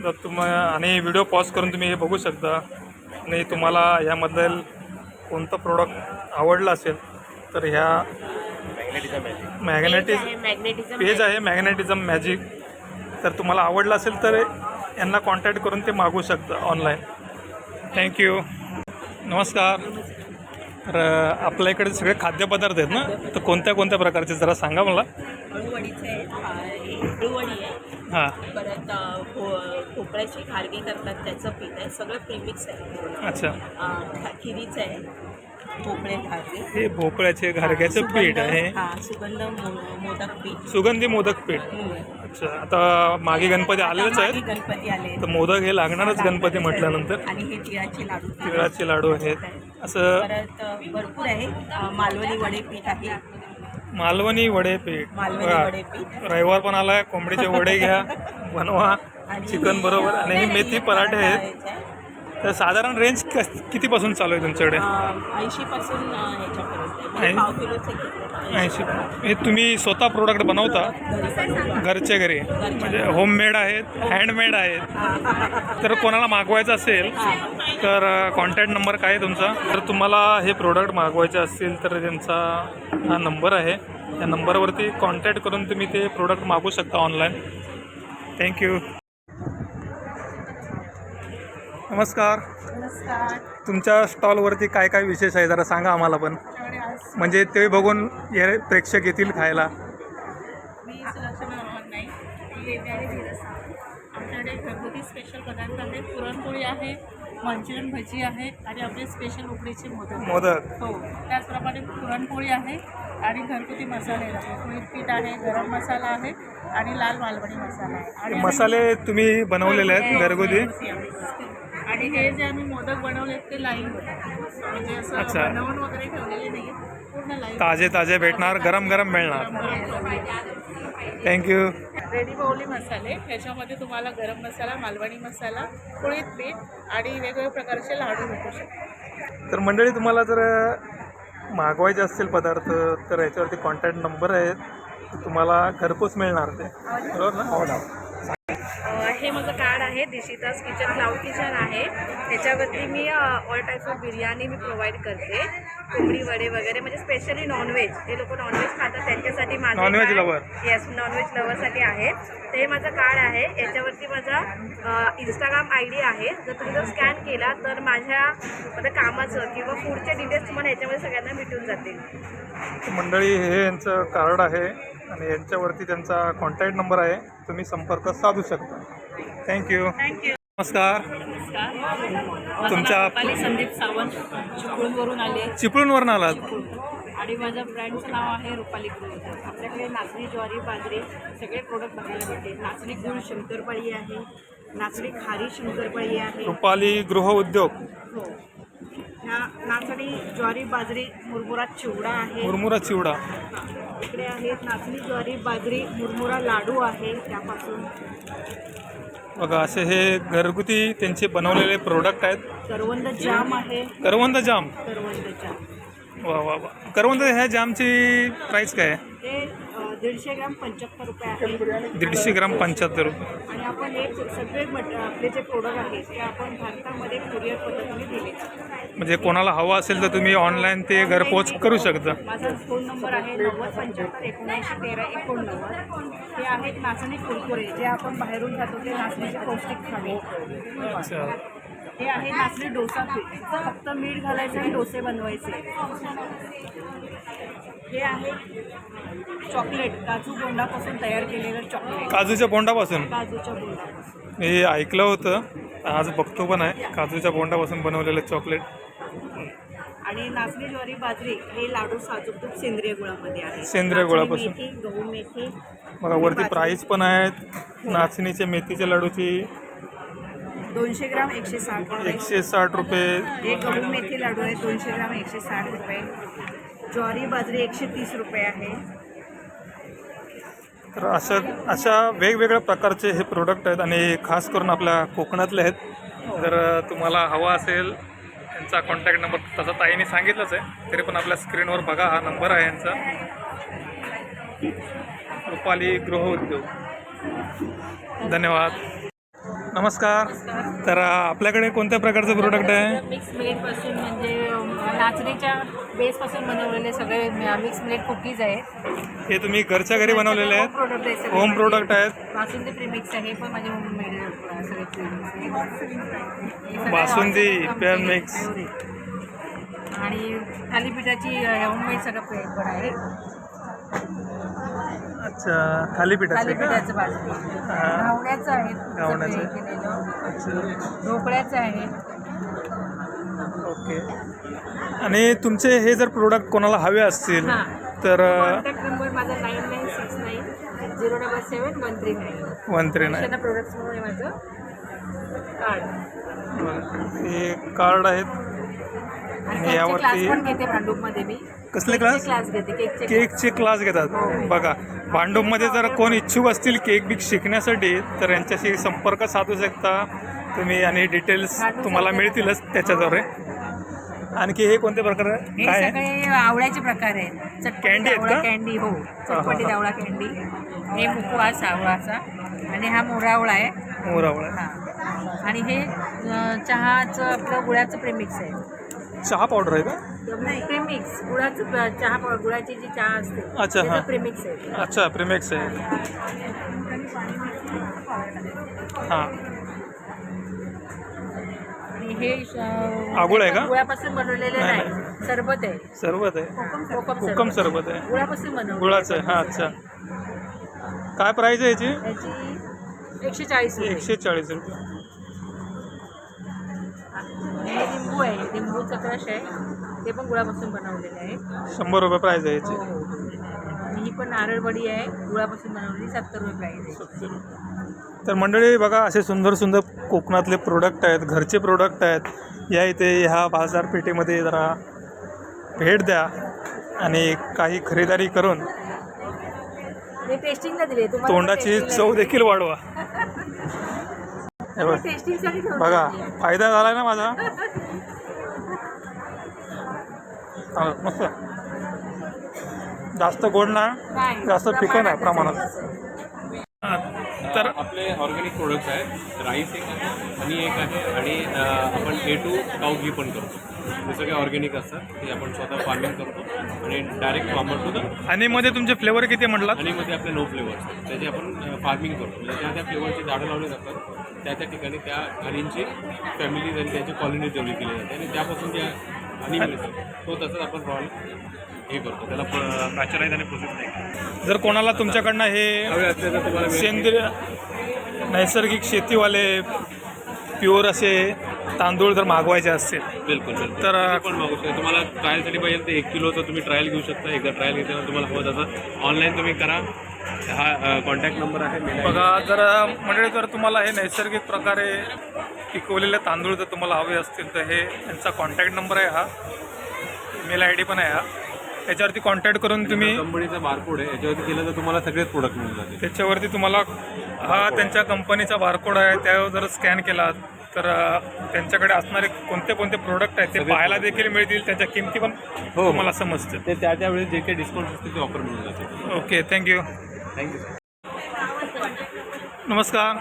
तर आणि व्हिडिओ पॉज करून तुम्ही हे बघू शकता. आणि तुम्हाला यामधील कोणतं प्रोडक्ट आवडलं असेल तर ह्या मॅग्नेटिझम पेज आहे मॅग्नेटिझम मॅजिक. तर तुम्हाला आवडलं असेल तर यांना कॉन्टॅक्ट करून ते मागवू शकता ऑनलाईन. थँक्यू. नमस्कार. तर आपल्या इकडे सगळे खाद्यपदार्थ आहेत ना, तर कोणत्या कोणत्या प्रकारचे जरा सांगा मला. अळूवडीचे आहेत. अळूवडी आहे. हां. परत खोबऱ्याची घारगे करतात त्याचं पीठ आहे. सगळं प्रीमिक्स आहे. अच्छा. खिरीचं आहे. भोपळे घारगे. हे भोपळ्याचे घारग्याचं पीठ आहे. हां, सुगंध मोदक पीठ. सुगंधी मोदक पीठ. अच्छा. आता मागे गणपती आलेलेच आहेत. गणपती आले तर मोदक हे लागणारच गणपती म्हटल्यानंतर. आणि हे तिळाचे लाडू. तिळाचे लाडू आहेत. असं परत भरपूर आहे. मालवणी वडे पीठ आहे. मालवणी वडे पीठ. मालवणी वडे पीठ. रविवार पण आलाय. कोंबडीचे वडे घ्या, बनवा चिकन बरोबर. आणि हे मेथी पराठे आहेत. तर साधारण रेंज कितीपासून चालू आहे तुमच्याकडे? 80 पासून ह्याच्यापर्यंत. पाव किलोचे घेतले. 80. हे तुम्ही स्वतः प्रोडक्ट बनवता घरच्या घरी? म्हणजे होममेड आहेत, हँडमेड आहेत. तर कोणाला मागवायचं असेल तर कॉन्टॅक्ट नंबर काय आहे तुमचा? तर तुम्हाला हे प्रोडक्ट मागवायचे असतील तर त्यांचा हा नंबर आहे. त्या नंबरवरती कॉन्टॅक्ट करून तुम्ही ते प्रोडक्ट मागवू शकता ऑनलाईन. थँक्यू. नमस्कार. नमस्कार. तुमच्या स्टॉलवरती काय काय विशेष आहे जरा सांगा आम्हाला पण. आमच्याकडे म्हणजे ते बघून हे प्रेक्षक येतील खायला. मी सुलक्षणा हनुमान नाईक, देवी आणि धीरज. आमच्याकडे घरगुती स्पेशल पदार्थ आहेत. पुरणपोळी आहे, मंचुरियन भजी आहे आणि आपले स्पेशल उकडीचे मोदक. हो, त्याचप्रमाणे पुरणपोळी आहे आणि घरगुती मसाले आहेत. उकडीत पीठ आहे, गरम मसाला आहे आणि लाल मालवणी मसाला आहे. आणि मसाले तुम्ही बनवलेले आहेत घरगुती? आणि हे जे आम्ही मोदक बनवले ते लाईव्ह म्हणजे असं अच्छा. बनवून वगैरे ठेवलेले नाही, पूर्ण लाईव्ह ताजे ताजे भेटणार, गरम गरम मिळणार. थँक्यू. रेडी बाउली मसाले, ह्याच्यामध्ये तुम्हाला गरम मसाला, मालवणी मसाला, कुळीत पीठ आणि वेगवेगळ्या प्रकारचे लाडू भेटू शकतात. तर मंडळी, तुम्हाला जर मागवायचे असतील पदार्थ तर याच्यावरती कॉन्टॅक्ट नंबर आहेत, तुम्हाला घरपोच मिळणार ते, बरोबर ना? हो ना. हे माझं कार्ड आहे, दिशिताज किचन क्लाउड किचन आहे. त्याच्यावरती मी ऑल टाईप्स ऑफ बिर्याणी मी प्रोव्हाइड करते, कोंबडी वडे वगैरे, म्हणजे स्पेशली नॉनव्हेज. जे लोक नॉनव्हेज खातात त्यांच्यासाठी माझं नॉनव्हेज लवर. येस, नॉनव्हेज लवरसाठी आहे. ते माझं कार्ड आहे. याच्यावरती माझा इंस्टाग्राम ID आहे. जर तुम्ही जर स्कॅन केला तर माझ्या कामाचं किंवा फूडचे डिटेल्स तुम्हाला याच्यामध्ये सगळ्यांना भेटून जातील. मंडळी, हे यांचं कार्ड आहे आणि यांच्यावरती त्यांचा कॉन्टॅक्ट नंबर आहे, तुम्ही संपर्क साधू शकता. थँक्यू. नमस्कार. तुमच्या रुपाली संदीप सावंत, चिपळूणवरून आले. चिपळूणवरून आलात? आणि माझ्या ब्रँडचं नाव आहे रुपाली गुळ. आपल्याकडे नाचणी, ज्वारी, बाजरी सगळे प्रोडक्ट बघायला भेटते. नाचणी गुळ शंकरपाळी आहे, नाचणी खारी शंकरपाळी आहे. रुपाली गृह उद्योग. हो, ह्या नाचणी, ज्वारी, बाजरी, मुरमुरा चिवडा आहे. मुरमुरा चिवडा. इकडे आहेत नाचणी, ज्वारी, बाजरी, मुरमुरा लाडू आहे त्यापासून. बघा, असे हे घरगुती त्यांचे बनवलेले प्रोडक्ट आहेत. करवंद जाम आहे. करवंद जाम. करवंद जाम, वा वा वा. करवंद ह्या जामची प्राईस काय आहे? ते 150 ग्राम 75 रुपये आहे. 150 ग्राम 75 रुपये. आणि आपण हे सगळे आपले जे प्रोडक्ट आहेत ते आपण भारतामध्ये कुरिअर पद्धतीने दिले. म्हणजे कोणाला हवं असेल तर तुम्ही ऑनलाईन ते घरपोच करू शकता. माझा फोन नंबर आहे 9075791389. हे आहेत नाचणी कुरकुरे, जे आपण बाहेरून खातो ते नाचणीचे पौष्टिक खाणे. अच्छा. हे आहे नाचणी डोसा पीठ, फक्त मीठ घालायचं आणि डोसे बनवायचे. हे आहे चॉकलेट, काजू बोंडापासून तयार केलेलं चॉकलेट. काजूच्या बोंडापासून? काजूच्या बोंडापासून. मी ऐकलं होतं, आज बघतो पण आहे, काजूच्या बोंडापासून बनवलेलं चॉकलेट. आणि नाचणी, ज्वारी, बाजरी हे लाडू साजूक तूप सेंद्रिय गुळामध्ये आहे. सेंद्रिय गुळापासून. मेथी, गहू मेथी. बघा, वरती प्राईस पण आहेत. नाचणीचे मेथीच्या लाडूची 200 ग्राम 160 रुपये. 160 रुपये. हे गहू मेथी लाडू आहे 200 ग्राम 160 रुपये. ज्वारी, बाजरी 130 रुपये आहे. तर अशा वेगवेगळ्या प्रकारचे हे प्रोडक्ट आहेत आणि खास करून आपल्या कोकणातले आहेत. जर तुम्हाला हवा असेल, यांचा कॉन्टॅक्ट नंबर तसा ताईने सांगितलंच आहे, तरी पण आपल्या स्क्रीनवर बघा, हा नंबर आहे यांचा. रुपाली गृह उद्योग. धन्यवाद. नमस्कार. तर आपल्याकडे कोणत्या प्रकारचं प्रोडक्ट आहे? मिक्स मिलेटपासून, म्हणजे नाचणीच्या बेसपासून बनवलेले सगळे मिक्स मिलेट कुकीज आहेत. हे तुम्ही घरच्या घरी बनवलेले आहेत? प्रोडक्ट आहे, होम प्रोडक्ट आहेत. बासुंदी प्रीमिक्स आहे, पण माझे होममेड सगळे प्रीमिक्स. बासुंदी पेअर मिक्स आणि थालीपीठाची होममेड सगळं पण आहे. अच्छा, थालीपीठाचं का? थालीपीठाचं बाजरी, घावण्याचं आहे, घावण्याचं. केलेलं अच्छा, ढोकळ्याचं आहे. ओके. आणि तुमचे हे जर प्रोडक्ट कोणाला हवे असतील तर कॉन्टॅक्ट नंबर माझा 9969 077 139. प्रोडक्ट्स म्हणून आहे माझं कार्ड. हे कार्ड आहेत. आणि यावरती पण घेते भांडूपमध्ये मी. कसले क्लास? क्लास घेते केकचे क्लास घेतात. बघा, भांडूपमध्ये जर कोण इच्छुक असतील केक बीक शिकण्यासाठी तर यांच्याशी संपर्क साधू शकता तुम्ही आणि डिटेल्स तुम्हाला मिळतीलच त्याच्याद्वारे. आणखी हे कोणते प्रकार हे काय आहे? सगळे आवळ्याचे प्रकार आहेत. कॅन्डी आहेत का? कॅन्डी, हो, चटपटीत आवळा कॅन्डी. हे मुकवास आवळाचा आणि हा मोरावळा आहे. मोरावळा. हां, आणि हे चहाचं आपलं गुळाचं प्रेमिक्स आहे. चहा पावडर आहे का? नाही, प्रेमिक्स गुळाचं चहा गुळाची जी चहा असते. अच्छा, हां. प्रेमिक्स आहे. अच्छा, प्रीमिक्स आहे. हां. आणि हे आगुळ आहे का? गुळापासून बनवलेले नाही, सरबत आहे. सरबत आहे, कोकम सरबत आहे, गुळापासून बनवलं. गुळाचं आहे. हा, अच्छा. काय प्राईस आहे याची? याची 140 रुपये. 140 रुपये. हे लिंबू आहे, लिंबूचं क्रश आहे, ते पण गुळापासून बनवलेलं आहे. 100 रुपये प्राईस आहे हो, याची. हो. आणि ही पण नारळवडी आहे, गुळापासून बनवलेली, 70 रुपये प्राईस आहे. तर मंडळी बघा, असे सुंदर सुंदर कोकणातले प्रोडक्ट आहेत, घरचे प्रोडक्ट आहेत. या इथे ह्या बाजारपेठेमध्ये जरा भेट द्या आणि काही खरेदी करून हे टेस्टिंगला दिले तुम्हाला, तोंडाची चव देखील वाढवा. हे बघ, टेस्टिंगसाठी ठेवून बघा दिले. फायदा झाला ना माझा. हा, मस्त. जास्त गोड ना, नाही, जास्त फिकं नाही प्रमाणात. हा, तर आपले ऑर्गॅनिक प्रोडक्ट्स आहेत. राईस एक आहे, हनी एक आहे आणि आपण A2 काऊ घी पण करतो. हे सगळे ऑर्गॅनिक असतात, ते आपण स्वतः फार्मिंग करतो आणि डायरेक्ट फार्मर टू द. आणि मध्ये तुमचे फ्लेवर किती म्हटलात? हनीमध्ये आपले 9 फ्लेवर्स आहेत, त्याचे आपण फार्मिंग करतो. म्हणजे त्या फ्लेवरची झाडं लावली जातात, त्या ठिकाणी त्या हनींची फॅमिलीज आणि त्याची कॉलनी डेव्हलप केली जाते आणि त्यापासून जे हनी मिळतं तो तसंच आपण रॉल हे करतो, त्याला पॅचराईज आणि प्रोसेस नाही. जर कोणाला तुमच्याकडनं हवे हे असले तर तुम्हाला सेंद्रिय नैसर्गिक शेतीवाले प्युअर असे तांदूळ जर मागवायचे असतील बिलकुल बिलकुल तर पण मागू शकता. तुम्हाला ट्रायलसाठी पाहिजे ते 1 किलोचं तुम्ही ट्रायल घेऊ शकता. एकदा ट्रायल घेताना तुम्हाला हवं तसं ऑनलाईन तुम्ही करा. हा कॉन्टॅक्ट नंबर आहे मेल बघा, जर म्हणजे जर तुम्हाला हे नैसर्गिक प्रकारे पिकवलेले तांदूळ जर तुम्हाला हवे असतील तर हे यांचा कॉन्टॅक्ट नंबर आहे, हा ईमेल ID पण आहे, हा त्याच्यावरती कॉन्टॅक्ट करून तुम्ही कंपनीचा बारकोड आहे, याच्यावरती केलं तर तुम्हाला सगळेच प्रोडक्ट मिळून जातील. त्याच्यावरती तुम्हाला हा त्यांच्या कंपनीचा बारकोड आहे, त्यावर जर स्कॅन केला तर त्यांच्याकडे असणारे कोणते कोणते प्रोडक्ट आहेत ते पाहायला देखील मिळतील, त्याच्या किमती पण तुम्हाला समजतील. ते त्या त्यावेळेस जे काही डिस्काउंट असतील ते ऑफर मिळून जातील. Okay, thank you. थँक्यू. नमस्कार.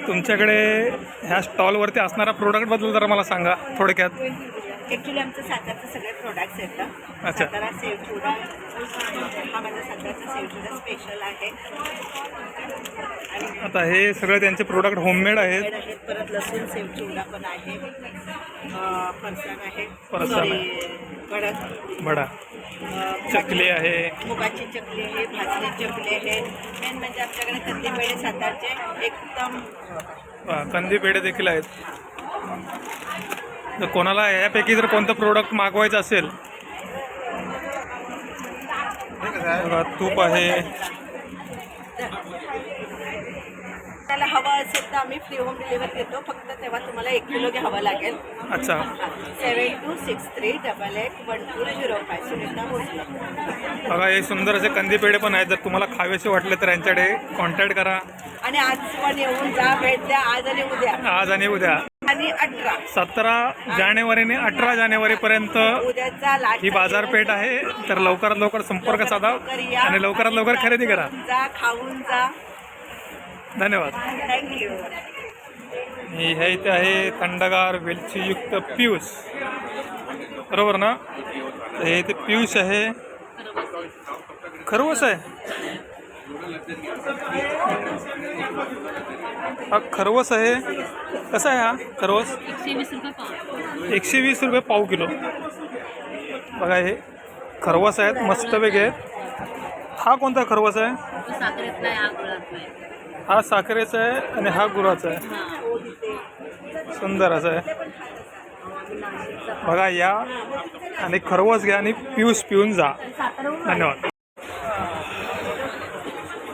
तुमच्याकडे ह्या स्टॉलवरती असणाऱ्या प्रोडक्टबद्दल जरा मला सांगा थोडक्यात. ॲक्च्युली आमचं सातारचे सगळे प्रोडक्ट्स येतात. अच्छा. सातारा सेवचुडा हा माझा सातारचा सेवचुडा स्पेशल आहे. आता हे सगळे त्यांचे प्रोडक्ट होममेड आहेत. आहेत. परत लसूण सेवचुडा पण आहे, फरसाण आहे, फरसाण आहे. कडक बडा चकली आहे, मुगाची चकली आहे, भाजणी चकली आहे. मेन म्हणजे आमच्याकडे कंदीपेढे सातारचे एकदम कंदी पेढे देखील आहेत. तर कोणाला यापैकी जर कोणतं प्रोडक्ट मागवायचं असेल, बघा, तूप आहे. त्याला हवा असेल तर आम्ही फ्री होम डिलिव्हरी देतो. फक्त तेव्हा तुम्हाला 1 किलो घ्यावं लागेल. अच्छा. 7263881205 सुनीता भोसले. बघा, हे सुंदर असे कंदी पेढे पण आहेत. जर तुम्हाला खावेसे वाटले तर यांच्याकडे कॉन्टॅक्ट करा. आणि आज पण येऊन जा, भेट द्या. आज आणि उद्या आज आणि उद्या आणि 18 17 जानेवारीने 18 जानेवारीपर्यंत उद्याचा लास्ट ही बाजारपेठ आहे. तर लवकरात लवकर संपर्क साधा आणि लवकरात लवकर खरेदी करा. जा, खाऊन जा. धन्यवाद. थँक्यू. हे इथे आहे थंडगार वेलचीयुक्त पियूष, बरोबर ना? हे इथे पियूष आहे. खरवस आहे, हा खरवस आहे. कसा आहे हा खरवस? 120 रुपये पाव. 120 रुपये पाव किलो. बघा, हे खरवस आहेत, मस्तपैकी आहेत. हा कोणता खरवस आहे? साखरेतला आहे, हा गुळातला आहे. हा साखरेचा आहे आणि हा गुळाचा आहे. सुंदर असं आहे. बघा, या आणि खरवस घ्या आणि पियूष पिऊन जा. धन्यवाद.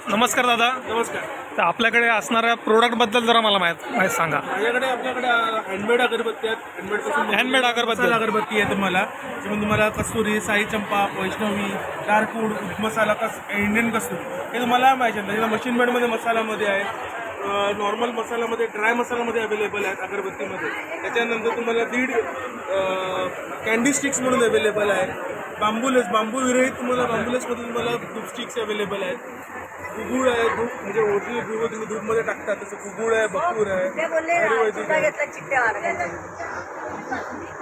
नमस्कार दादा. नमस्कार. तर आपल्याकडे असणाऱ्या प्रोडक्टबद्दल जरा मला माहीत सांगा. आपल्याकडे हँडमेड अगरबत्ती आहेत. हँडमेड अगरबत्ती आहे तुम्हाला, त्याच्यामध्ये तुम्हाला कस्तुरी, साई चंपा, वैष्णवी, डार्कवूड, मसाला इंडियन कस्तुरी हे तुम्हाला माहिती आहे. त्याच्याला मशीन मेडमध्ये मसालामध्ये आहे, नॉर्मल मसाल्यामध्ये, ड्राय मसाल्यामध्ये अवेलेबल आहेत अगरबत्तीमध्ये. त्याच्यानंतर तुम्हाला 1.5 कॅन्डी स्टिक्स म्हणून अवेलेबल आहे. बांबू विरहित तुम्हाला बांबूलेसमध्ये तुम्हाला धूप स्टिक्स अवेलेबल आहेत. गुगुळ आहे, धूप म्हणजे ओरिजिनल गुळ तुम्ही धूपमध्ये टाकता तसं गुगुळ आहे, बकूर आहे, आयुर्वेदिक आहे.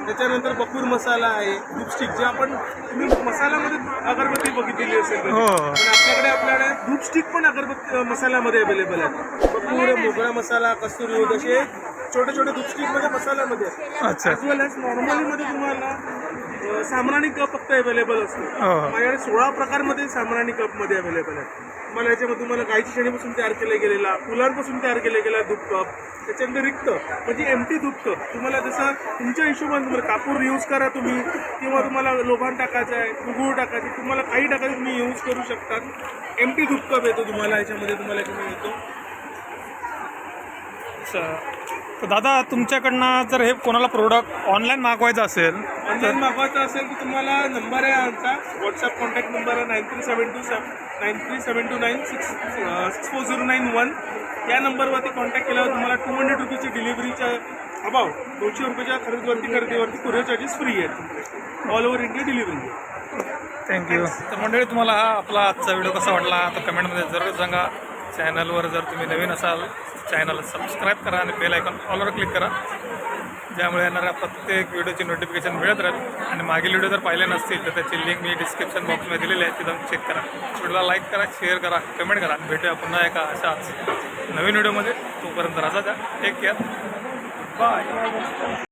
त्याच्यानंतर बकूर मसाला आहे, धूप स्टिक जे आपण तुम्ही मसाल्यामध्ये अगरबत्ती बघितलेली असेल कधी. पण आपल्याकडे धूप स्टिक पण अगरबत्ती मसाल्यामध्ये अवेलेबल आहे. बकूर, मोगरा मसाला, कस्तुरी असे छोट्या छोट्या दूध स्टिकमध्ये मसाल्यामध्ये अच्छा. ॲज वेल एज नॉर्मलीमध्ये तुम्हाला सामराणी कप फक्त अवेलेबल असतो. हो. माझ्याकडे 16 प्रकारमध्ये सामराणी कपमध्ये अवेलेबल आहे. तुम्हाला याच्यामध्ये तुम्हाला गाईच्या शेणीपासून तयार केला गेलेला, फुलांपासून तयार केला गेला दूध कप, त्याच्यानंतर रिक्त म्हणजे एमटी दूध कप. तुम्हाला जसं तुमच्या हिशोबाने तुम्हाला कापूर यूज करा तुम्ही, किंवा तुम्हाला लोभान टाकायचं आहे, गुळ टाकायचं, तुम्हाला काही टाकायचं तुम्ही यूज करू शकतात. एमटी दूध कप येतो तुम्हाला याच्यामध्ये, तुम्हाला याच्यामध्ये येतो. अच्छा. तर दादा तुमच्याकडनं जर हे कोणाला प्रोडक्ट ऑनलाईन मागवायचं असेल ऑनलाईन मागवायचं असेल तर तुम्हाला नंबर आहे आमचा, व्हॉट्सअप कॉन्टॅक्ट नंबर आहे 9372964091. या नंबरवरती कॉन्टॅक्ट केल्यावर तुम्हाला 200 रुपीची डिलिव्हरीच्या अबाउट 200 रुपयाच्या खरेदीवरती कुरिअर चार्जेस फ्री आहेत. All over India delivery. Thank you. तर मंडळी तुम्हाला हा आपला आजचा व्हिडिओ कसा वाटला तर कमेंटमध्ये जरूर सांगा. चॅनलवर जर तुम्ही नवीन असाल चॅनलला सबस्क्राईब करा आणि बेल आयकॉन ऑलवर क्लिक करा, ज्यामुळे येणाऱ्या प्रत्येक व्हिडिओची नोटिफिकेशन मिळत राहील. आणि मागील व्हिडिओ जर पाहिले नसतील तर त्याची लिंक मी डिस्क्रिप्शन बॉक्समध्ये दिलेली आहे, तिथं चेक करा. व्हिडिओला लाईक करा, शेअर करा, कमेंट करा. भेटूया पुन्हा एका अशाच नवीन व्हिडिओमध्ये. तोपर्यंत राजा द्या. Take care. बाय.